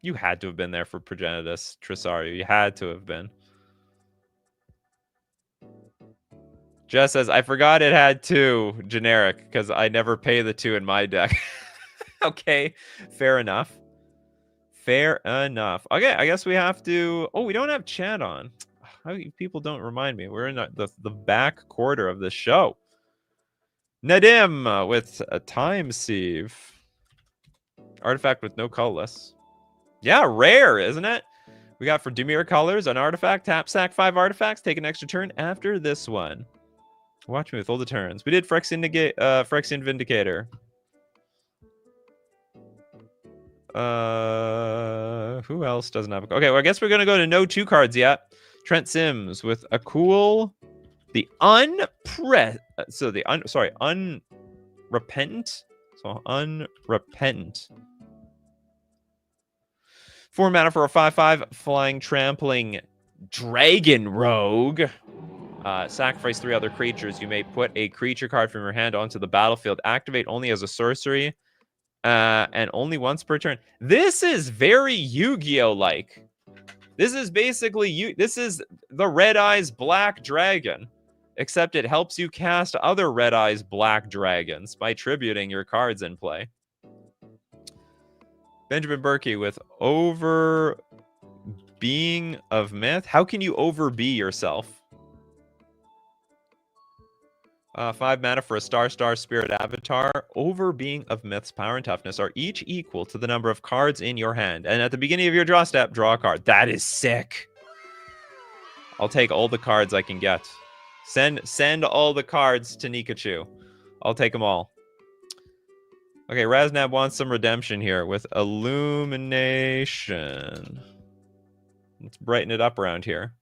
Speaker 1: You had to have been there for Progenitus, Tresario. You had to have been. Jess says, I forgot it had 2 generic because I never pay the 2 in my deck. Okay, fair enough. Fair enough. Okay, I guess we have to... Oh, we don't have chat on. People don't remind me. We're in the back quarter of the show. Nadim with a Time Sieve. Artifact with no colorless. Yeah, rare, isn't it? We got for Dimir colors an artifact. Tap, sack 5 artifacts. Take an extra turn after this one. Watch me with all the turns. We did Phyrexian Vindicator. Who else doesn't have a... Okay, well, I guess we're going to go to no 2 cards yet. Trent Sims with a cool The unrepentant. So unrepentant. 4 mana for a 5/5 flying trampling dragon rogue. Sacrifice 3 other creatures. You may put a creature card from your hand onto the battlefield. Activate only as a sorcery, and only once per turn. This is very Yu-Gi-Oh! Like. This is basically this is the Red Eyes Black Dragon, except it helps you cast other Red Eyes Black Dragons by tributing your cards in play. Benjamin Berkey with Over Being of Myth. How can you overbe yourself? 5 mana for a Star Spirit Avatar. Over Being of Myth's power and toughness are each equal to the number of cards in your hand. And at the beginning of your draw step, draw a card. That is sick. I'll take all the cards I can get. Send all the cards to Nikachu. I'll take them all. Okay, Raznab wants some redemption here with Illumination. Let's brighten it up around here.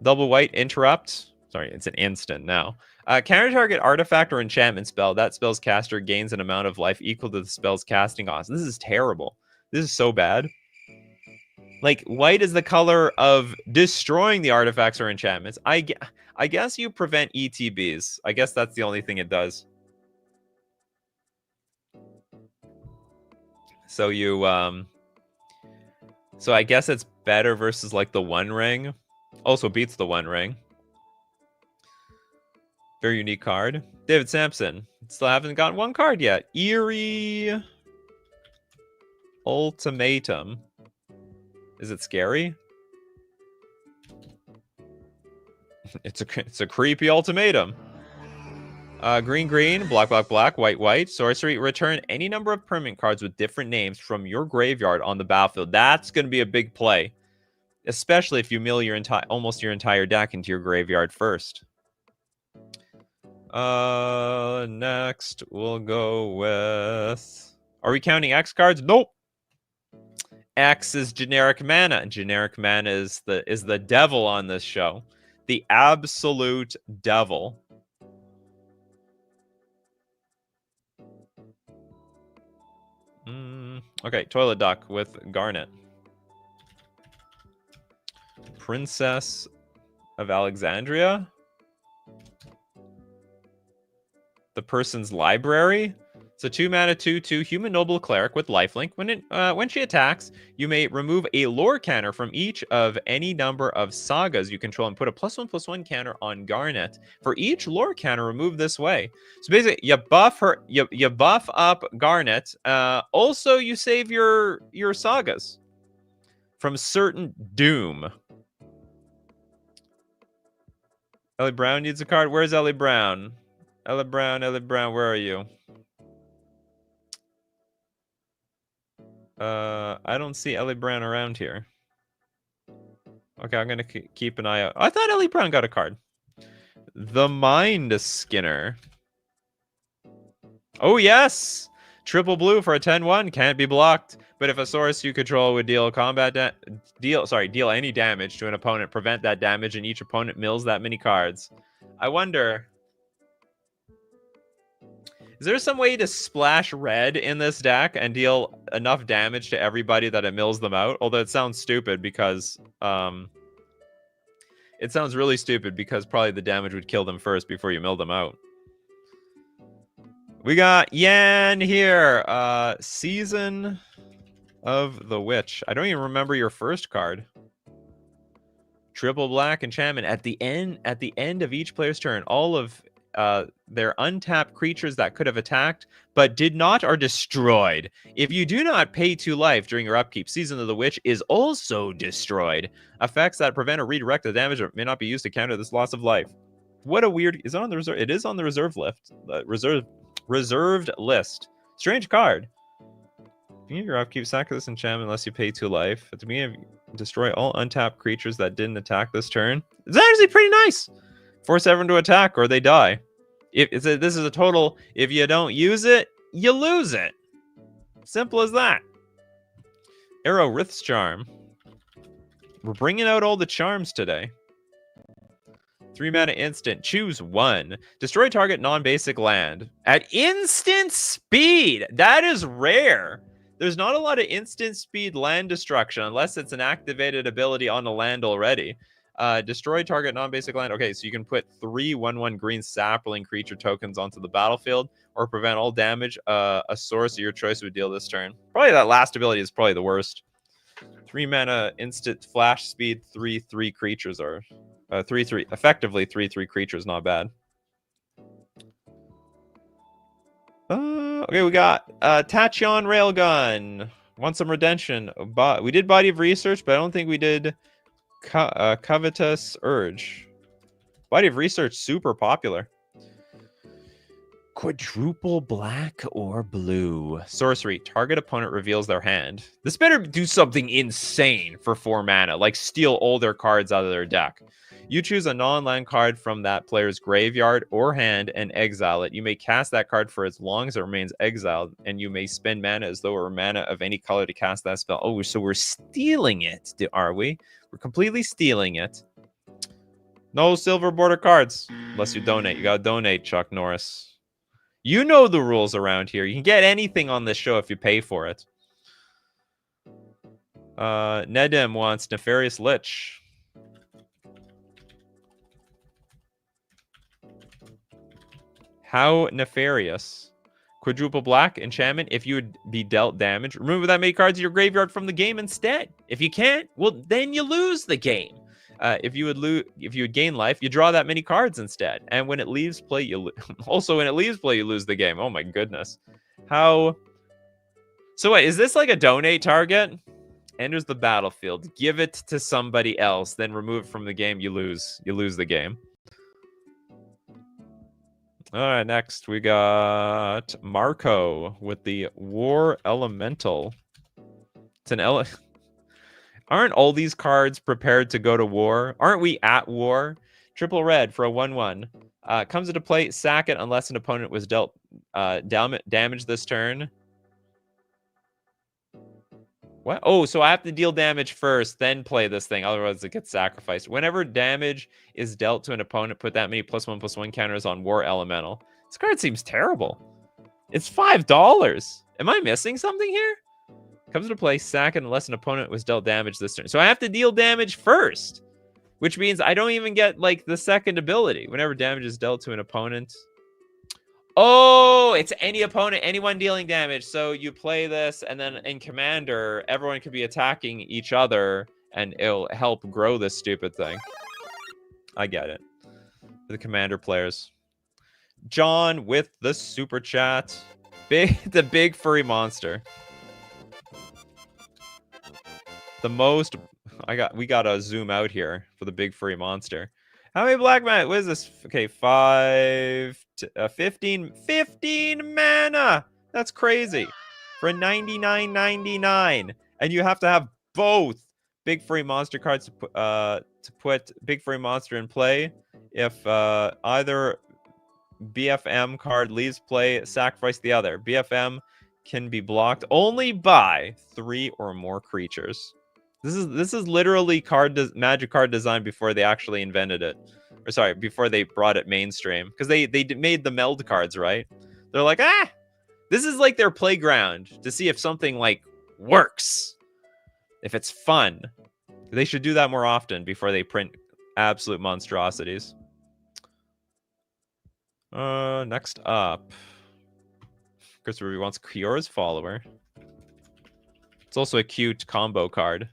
Speaker 1: Double white, interrupt. Sorry, it's an instant now. Counter target artifact or enchantment spell. That spell's caster gains an amount of life equal to the spell's casting cost. This is terrible. This is so bad. Like, white is the color of destroying the artifacts or enchantments. I guess you prevent ETBs. I guess that's the only thing it does. So you, so I guess it's better versus, like, the One Ring. Also beats the One Ring. Very unique card. David Sampson. Still haven't gotten one card yet. Eerie Ultimatum. Is it scary? It's a creepy ultimatum. Green, black, white. Sorcery. Return any number of permanent cards with different names from your graveyard on the battlefield. That's going to be a big play, especially if you mill your almost your entire deck into your graveyard first. Next we'll go with. Are we counting X cards? Nope. X is generic mana. Generic mana is the devil on this show. The absolute devil. Okay, Toilet Duck with Garnet. Princess of Alexandria. The person's library. It's a 2 mana 2/2 human noble cleric with lifelink. When she attacks, you may remove a lore counter from each of any number of sagas you control and put a +1/+1 counter on Garnet. For each lore counter removed this way. So basically, you buff her, you buff up Garnet. Also, you save your sagas from certain doom. Ellie Brown needs a card. Where's Ellie Brown? Ellie Brown, where are you? I don't see Ellie Brown around here. Okay, I'm gonna keep an eye out. I thought Ellie Brown got a card. The Mind Skinner. Oh yes! Triple blue for a 10/1 can't be blocked. But if a source you control would deal deal any damage to an opponent, prevent that damage, and each opponent mills that many cards. I wonder. Is there some way to splash red in this deck and deal enough damage to everybody that it mills them out? Although it sounds stupid because it sounds really stupid because probably the damage would kill them first before you mill them out. We got Yan here. Season of the Witch. I don't even remember your first card. Triple black enchantment. At the end of each player's turn, all of their untapped creatures that could have attacked but did not are destroyed. If you do not pay 2 life during your upkeep, Season of the Witch is also destroyed. Effects that prevent or redirect the damage may not be used to counter this loss of life. What a weird... Is it on the reserve? It is on the reserve list. Reserved list. Strange card. Beginning of your upkeep, sack this enchantment unless you pay 2 life. At the beginning, destroy all untapped creatures that didn't attack this turn. It's actually pretty nice. Force everyone to attack or they die. This is a total, if you don't use it, you lose it. Simple as that. Arrow Rith's Charm. We're bringing out all the charms today. 3 mana instant. Choose one. Destroy target non-basic land at instant speed. That is rare. There's not a lot of instant speed land destruction unless it's an activated ability on the land already. Destroy target non-basic land. Okay, so you can put 3 1/1 green sapling creature tokens onto the battlefield or prevent all damage a source of your choice would deal this turn. Probably that last ability is probably the worst. 3 mana instant flash speed 3/3 creatures are 3/3 effectively 3/3 creatures, not bad. Okay, we got Tachyon Railgun. Want some redemption? But we did Body of Research, but I don't think we did Covetous Urge. Body of Research super popular. Quadruple black or blue. Sorcery. Target opponent reveals their hand. This better do something insane for 4 mana, like steal all their cards out of their deck. You choose a non-land card from that player's graveyard or hand and exile it. You may cast that card for as long as it remains exiled, and you may spend mana as though it were mana of any color to cast that spell. Oh, so we're stealing it, are we? We're completely stealing it. No silver border cards, unless you donate. You gotta donate, Chuck Norris. You know the rules around here. You can get anything on this show if you pay for it. Nedim wants Nefarious Lich. How nefarious? Quadruple black enchantment. If you would be dealt damage, remove that many cards in your graveyard from the game instead. If you can't, well, then you lose the game. If you would gain life, you draw that many cards instead. And when it leaves play, you also when it leaves play, you lose the game. Oh my goodness. How? So wait, is this like a donate target? Enters the battlefield. Give it to somebody else, then remove it from the game. You lose. You lose the game. All right, next we got Marco with the War Elemental. It's an Aren't all these cards prepared to go to war? Aren't we at war? Triple red for a 1/1. Comes into play, sack it unless an opponent was dealt damage this turn. What? Oh, so I have to deal damage first, then play this thing. Otherwise, it gets sacrificed. Whenever damage is dealt to an opponent, put that many +1/+1 counters on War Elemental. This card seems terrible. It's $5. Am I missing something here? Comes into play, sack it unless an opponent was dealt damage this turn. So I have to deal damage first, which means I don't even get, like, the second ability. Whenever damage is dealt to an opponent. Oh, it's any opponent, anyone dealing damage. So you play this, and then in Commander, everyone could be attacking each other, and it'll help grow this stupid thing. I get it. For the Commander players. John with the super chat. The big furry monster. The most... we gotta zoom out here for the big furry monster. How many black mana? What is this? Okay, 15 mana. That's crazy. For $99.99. And you have to have both big furry monster cards to put big furry monster in play. If either BFM card leaves play, sacrifice the other. BFM can be blocked only by 3 or more creatures. This is literally Magic card design before they actually invented it, or sorry, before they brought it mainstream. Because they made the meld cards, right? They're like, this is like their playground to see if something like works, if it's fun. They should do that more often before they print absolute monstrosities. Next up, Christopher wants Kyora's Follower. It's also a cute combo card.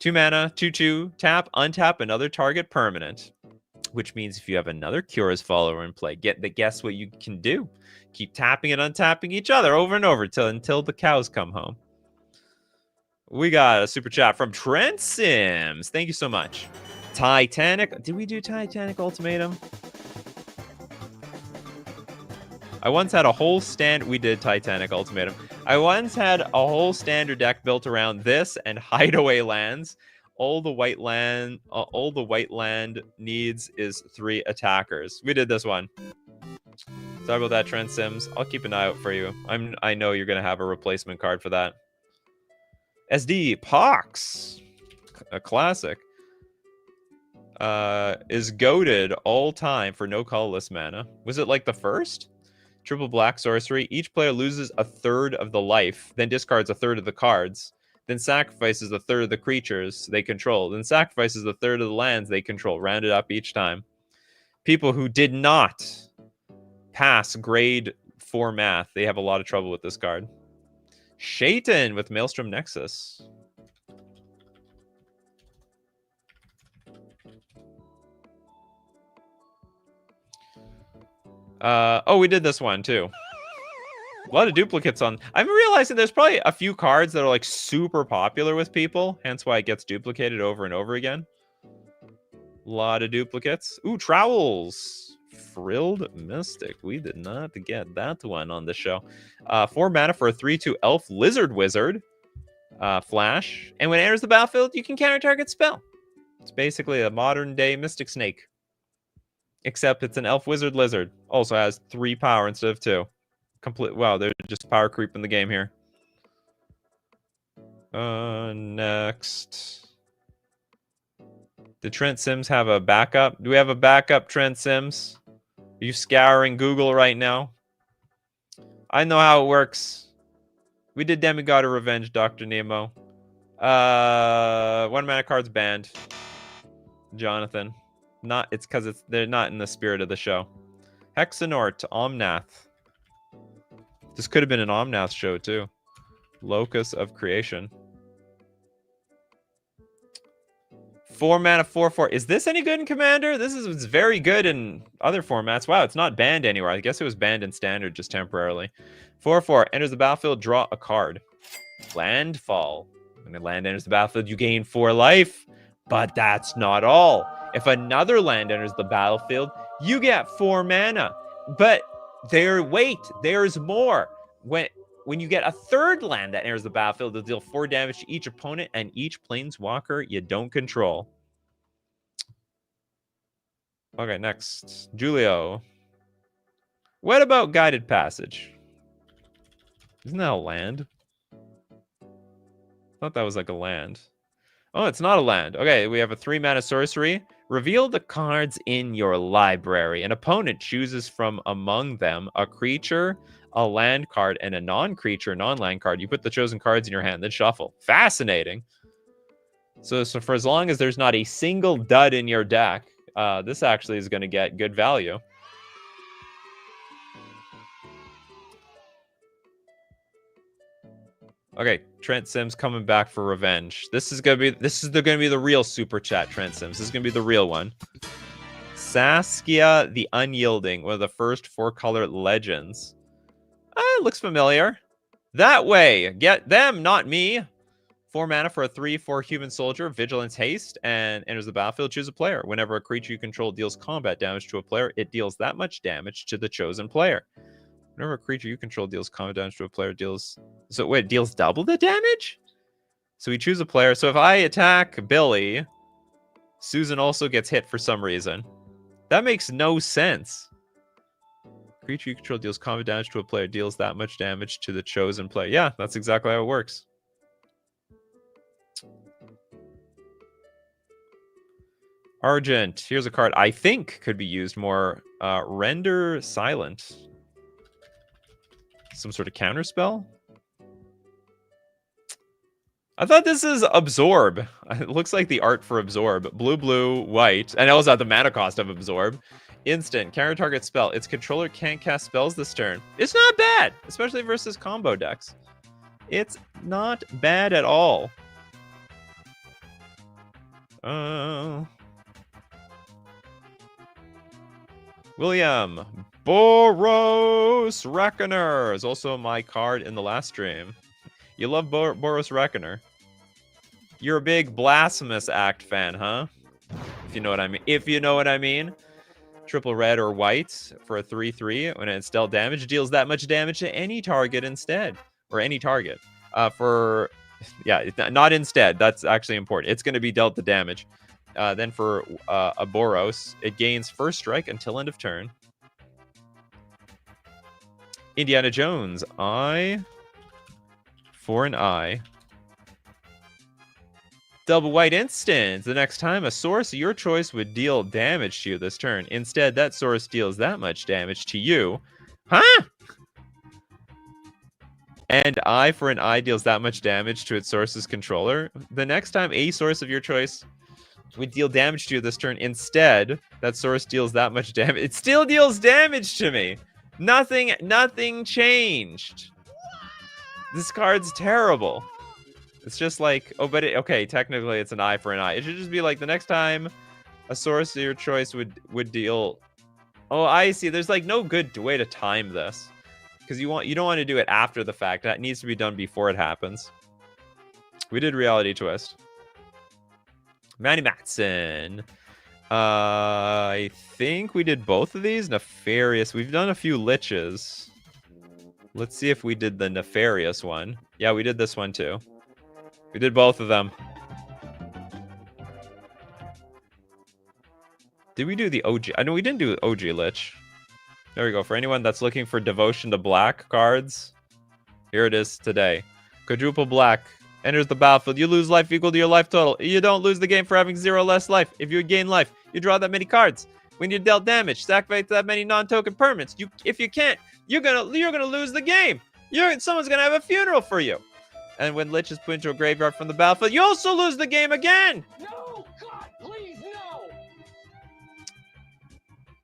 Speaker 1: 2 mana, 2/2, tap, untap another target permanent. Which means if you have another Kyora's Follower in play, guess what you can do? Keep tapping and untapping each other over and over until the cows come home. We got a super chat from Trent Sims. Thank you so much. Titanic. Did we do Titanic Ultimatum? I once had a whole we did Titanic Ultimatum. I once had a whole standard deck built around this and hideaway lands. All the white land needs is 3 attackers. We did this one. Sorry about that, Trent Sims. I'll keep an eye out for you. I know you're gonna have a replacement card for that. SD Pox, a classic. is goated all time for no colorless mana. Was it like the first? Triple black sorcery. Each player loses a third of the life, then discards a third of the cards, then sacrifices a third of the creatures they control, then sacrifices a third of the lands they control, rounded up each time. People who did not pass grade 4 math, they have a lot of trouble with this card. Shaitan with Maelstrom Nexus. Oh, we did this one too. A lot of duplicates on. I'm realizing there's probably a few cards that are like super popular with people, hence why it gets duplicated over and over again. A lot of duplicates. Ooh, Trowels. Frilled Mystic. We did not get that one on the show. 4 mana for a 3/2 Elf Lizard Wizard. Flash. And when it enters the battlefield, you can counter target spell. It's basically a modern day Mystic Snake. Except it's an Elf Wizard Lizard. Also has 3 power instead of 2. Complete. Wow, they're just power creeping the game here. Next. Did Trent Sims have a backup? Do we have a backup, Trent Sims? Are you scouring Google right now? I know how it works. We did Demigod of Revenge, Dr. Nemo. 1 mana card's banned. Jonathan. It's because they're not in the spirit of the show. Hexenort, Omnath. This could have been an Omnath show too. Locus of Creation. 4 mana, 4/4. Is this any good in Commander? This is very good in other formats. Wow, it's not banned anywhere. I guess it was banned in Standard just temporarily. 4/4. Enters the battlefield, draw a card. Landfall. When a land enters the battlefield, you gain 4 life. But that's not all. If another land enters the battlefield, you get 4 mana. But there's more. When you get a third land that enters the battlefield, it'll deal 4 damage to each opponent and each planeswalker you don't control. Okay, next. Julio. What about Guided Passage? Isn't that a land? I thought that was like a land. Oh, it's not a land. Okay, we have a 3 mana sorcery. Reveal the cards in your library. An opponent chooses from among them a creature, a land card, and a non-creature, non-land card. You put the chosen cards in your hand, then shuffle. Fascinating. So for as long as there's not a single dud in your deck, this actually is going to get good value. Okay, Trent Sims coming back for revenge. This is gonna be the real super chat, Trent Sims. This is gonna be the real one. Saskia the Unyielding, one of the first 4-color legends. It looks familiar. That way, get them, not me. 4 mana for a 3/4 human soldier, vigilance haste, and enters the battlefield. Choose a player. Whenever a creature you control deals combat damage to a player, it deals that much damage to the chosen player. Whenever a creature you control deals combat damage to a player, deals double the damage? So we choose a player. So if I attack Billy, Susan also gets hit for some reason. That makes no sense. Creature you control deals combat damage to a player, deals that much damage to the chosen player. Yeah, that's exactly how it works. Argent. Here's a card I think could be used more. Render Silent. Some sort of counter spell? I thought this is Absorb. It looks like the art for Absorb. Blue, white. And it also has the mana cost of Absorb. Instant. Counter target spell. Its controller can't cast spells this turn. It's not bad, especially versus combo decks. It's not bad at all. William. Boros Reckoner is also my card in the last stream. You love Boros Reckoner. You're a big Blasphemous Act fan, huh? If you know what I mean. Triple red or white for a 3/3. When it's dealt damage, deals that much damage to any target instead. Or any target. Not instead. That's actually important. It's going to be dealt the damage. Then for a Boros, it gains first strike until end of turn. Indiana Jones, eye for an eye. Double white instant. The next time a source of your choice would deal damage to you this turn. Instead, that source deals that much damage to you. Huh? And eye for an eye deals that much damage to its source's controller. The next time a source of your choice would deal damage to you this turn. Instead, that source deals that much damage. It still deals damage to me. Nothing changed. This card's terrible. It's just like, oh, but okay, technically it's an eye for an eye. It should just be like the next time a source of your choice would deal. Oh, I see. There's like no good way to time this because you don't want to do it after the fact. That needs to be done before it happens. We did reality twist. Manny Matson. I think we did both of these. Nefarious. We've done a few liches. Let's see if we did the nefarious one. Yeah, we did this one too. We did both of them. Did we do the OG? I know we didn't do OG Lich. There we go. For anyone that's looking for Devotion to Black cards, here it is today. Quadruple Black enters the battlefield. You lose life equal to your life total. You don't lose the game for having 0 less life. If you gain life, you draw that many cards. When you're dealt damage, sacrifice that many non-token permanents. If you can't, you're gonna lose the game. Someone's gonna have a funeral for you. And when Lich is put into a graveyard from the battlefield, you also lose the game again.
Speaker 2: No, God, please, no.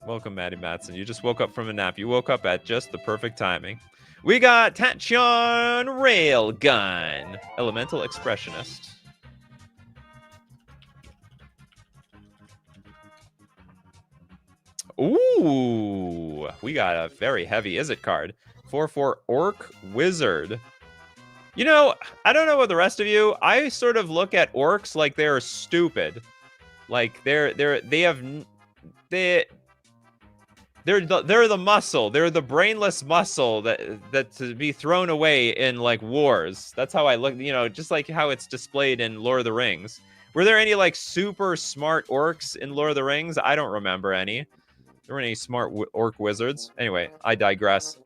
Speaker 1: Welcome, Maddie Matson. You just woke up from a nap. You woke up at just the perfect timing. We got Tachyon Railgun, Elemental Expressionist. Ooh, we got a very heavy Izzet card. 4/4 Orc Wizard. You know, I don't know about the rest of you. I sort of look at orcs like they're stupid. Like they're the muscle. They're the brainless muscle that to be thrown away in like wars. That's how I look, you know, just like how it's displayed in Lord of the Rings. Were there any like super smart orcs in Lord of the Rings? I don't remember any. There weren't any smart orc wizards. Anyway, I digress.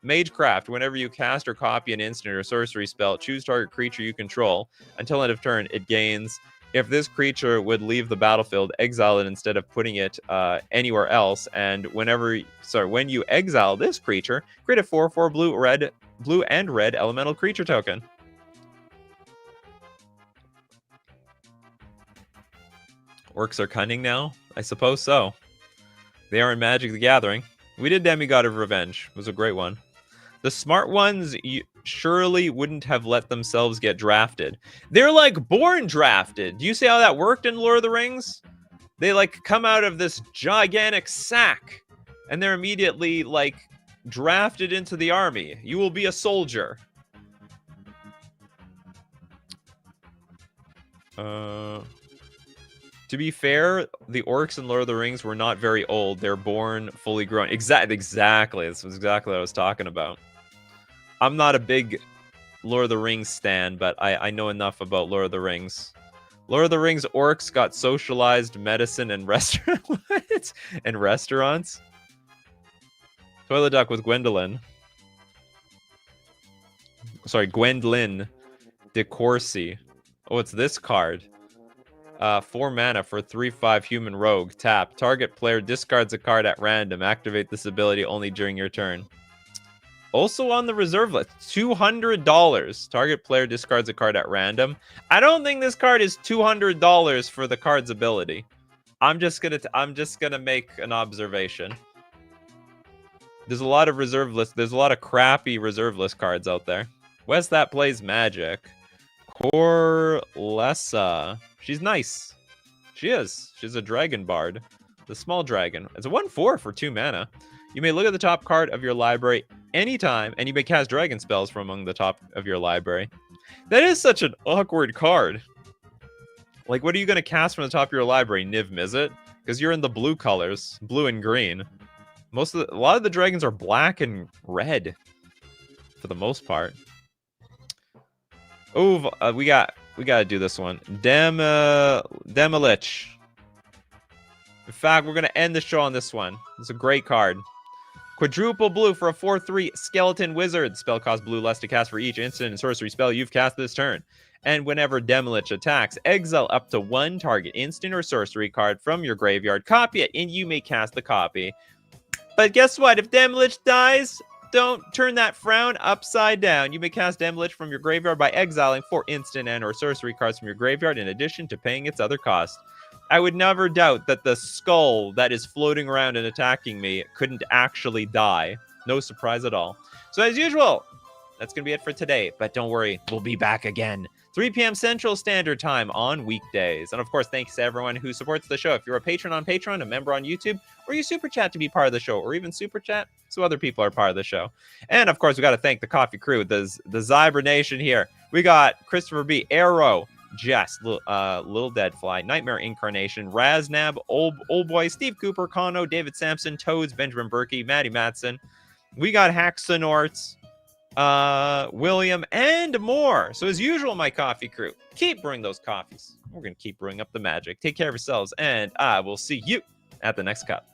Speaker 1: Magecraft, whenever you cast or copy an instant or sorcery spell, choose target creature you control. Until end of turn, it gains. If this creature would leave the battlefield, exile it instead of putting it anywhere else. And when you exile this creature, create a 4/4 blue and red elemental creature token. Orcs are cunning now? I suppose so. They are in Magic the Gathering. We did Demigod of Revenge. It was a great one. The smart ones surely wouldn't have let themselves get drafted. They're like born drafted. Do you see how that worked in Lord of the Rings? They like come out of this gigantic sack and they're immediately like drafted into the army. You will be a soldier. To be fair, the orcs in Lord of the Rings were not very old. They're born fully grown. Exactly. This was exactly what I was talking about. I'm not a big Lord of the Rings stan, but I know enough about Lord of the Rings. Lord of the Rings orcs got socialized medicine and restaurants. And restaurants. Toilet Duck with Gwendolyn. Sorry, Gwendolyn de Courcy. Oh, it's this card. 4 mana for 3/5 human rogue. Tap. Target player discards a card at random. Activate this ability only during your turn. Also on the reserve list, $200. Target player discards a card at random. I don't think this card is $200 for the card's ability. I'm just gonna make an observation. There's a lot of reserve lists. There's a lot of crappy reserve list cards out there. Wes that plays Magic. Corlessa. She's nice. She is. She's a dragon bard. The small dragon. It's a 1/4 for 2 mana. You may look at the top card of your library anytime, and you may cast dragon spells from among the top of your library. That is such an awkward card. Like, what are you going to cast from the top of your library? Niv Mizzet? Because you're in the blue colors. Blue and green. A lot of the dragons are black and red. For the most part. Oh, we gotta do this one. Demolich. In fact, we're gonna end the show on this one. It's a great card. Quadruple blue for a 4/3 Skeleton Wizard. Spell cost blue less to cast for each instant and sorcery spell you've cast this turn. And whenever Demolish attacks, exile up to one target instant or sorcery card from your graveyard, copy it, and you may cast the copy. But guess what? If Demolish dies, don't turn that frown upside down. You may cast Demolish from your graveyard by exiling 4 instant and or sorcery cards from your graveyard in addition to paying its other cost. I would never doubt that the skull that is floating around and attacking me couldn't actually die. No surprise at all. So as usual, that's going to be it for today. But don't worry, we'll be back again. 3 p.m. Central Standard Time on weekdays. And of course, thanks to everyone who supports the show. If you're a patron on Patreon, a member on YouTube, or you super chat to be part of the show, or even super chat so other people are part of the show. And of course, we got to thank the coffee crew, the Zyber Nation here. We got Christopher B, Arrow, Jess, Lil Deadfly, Nightmare Incarnation, Raznab, Old Boy, Steve Cooper, Kano, David Sampson, Toads, Benjamin Berkey, Maddie Matson. We got Haxanorts, William, and more. So as usual, my coffee crew, keep brewing those coffees. We're going to keep brewing up the magic. Take care of yourselves, and I will see you at the next cup.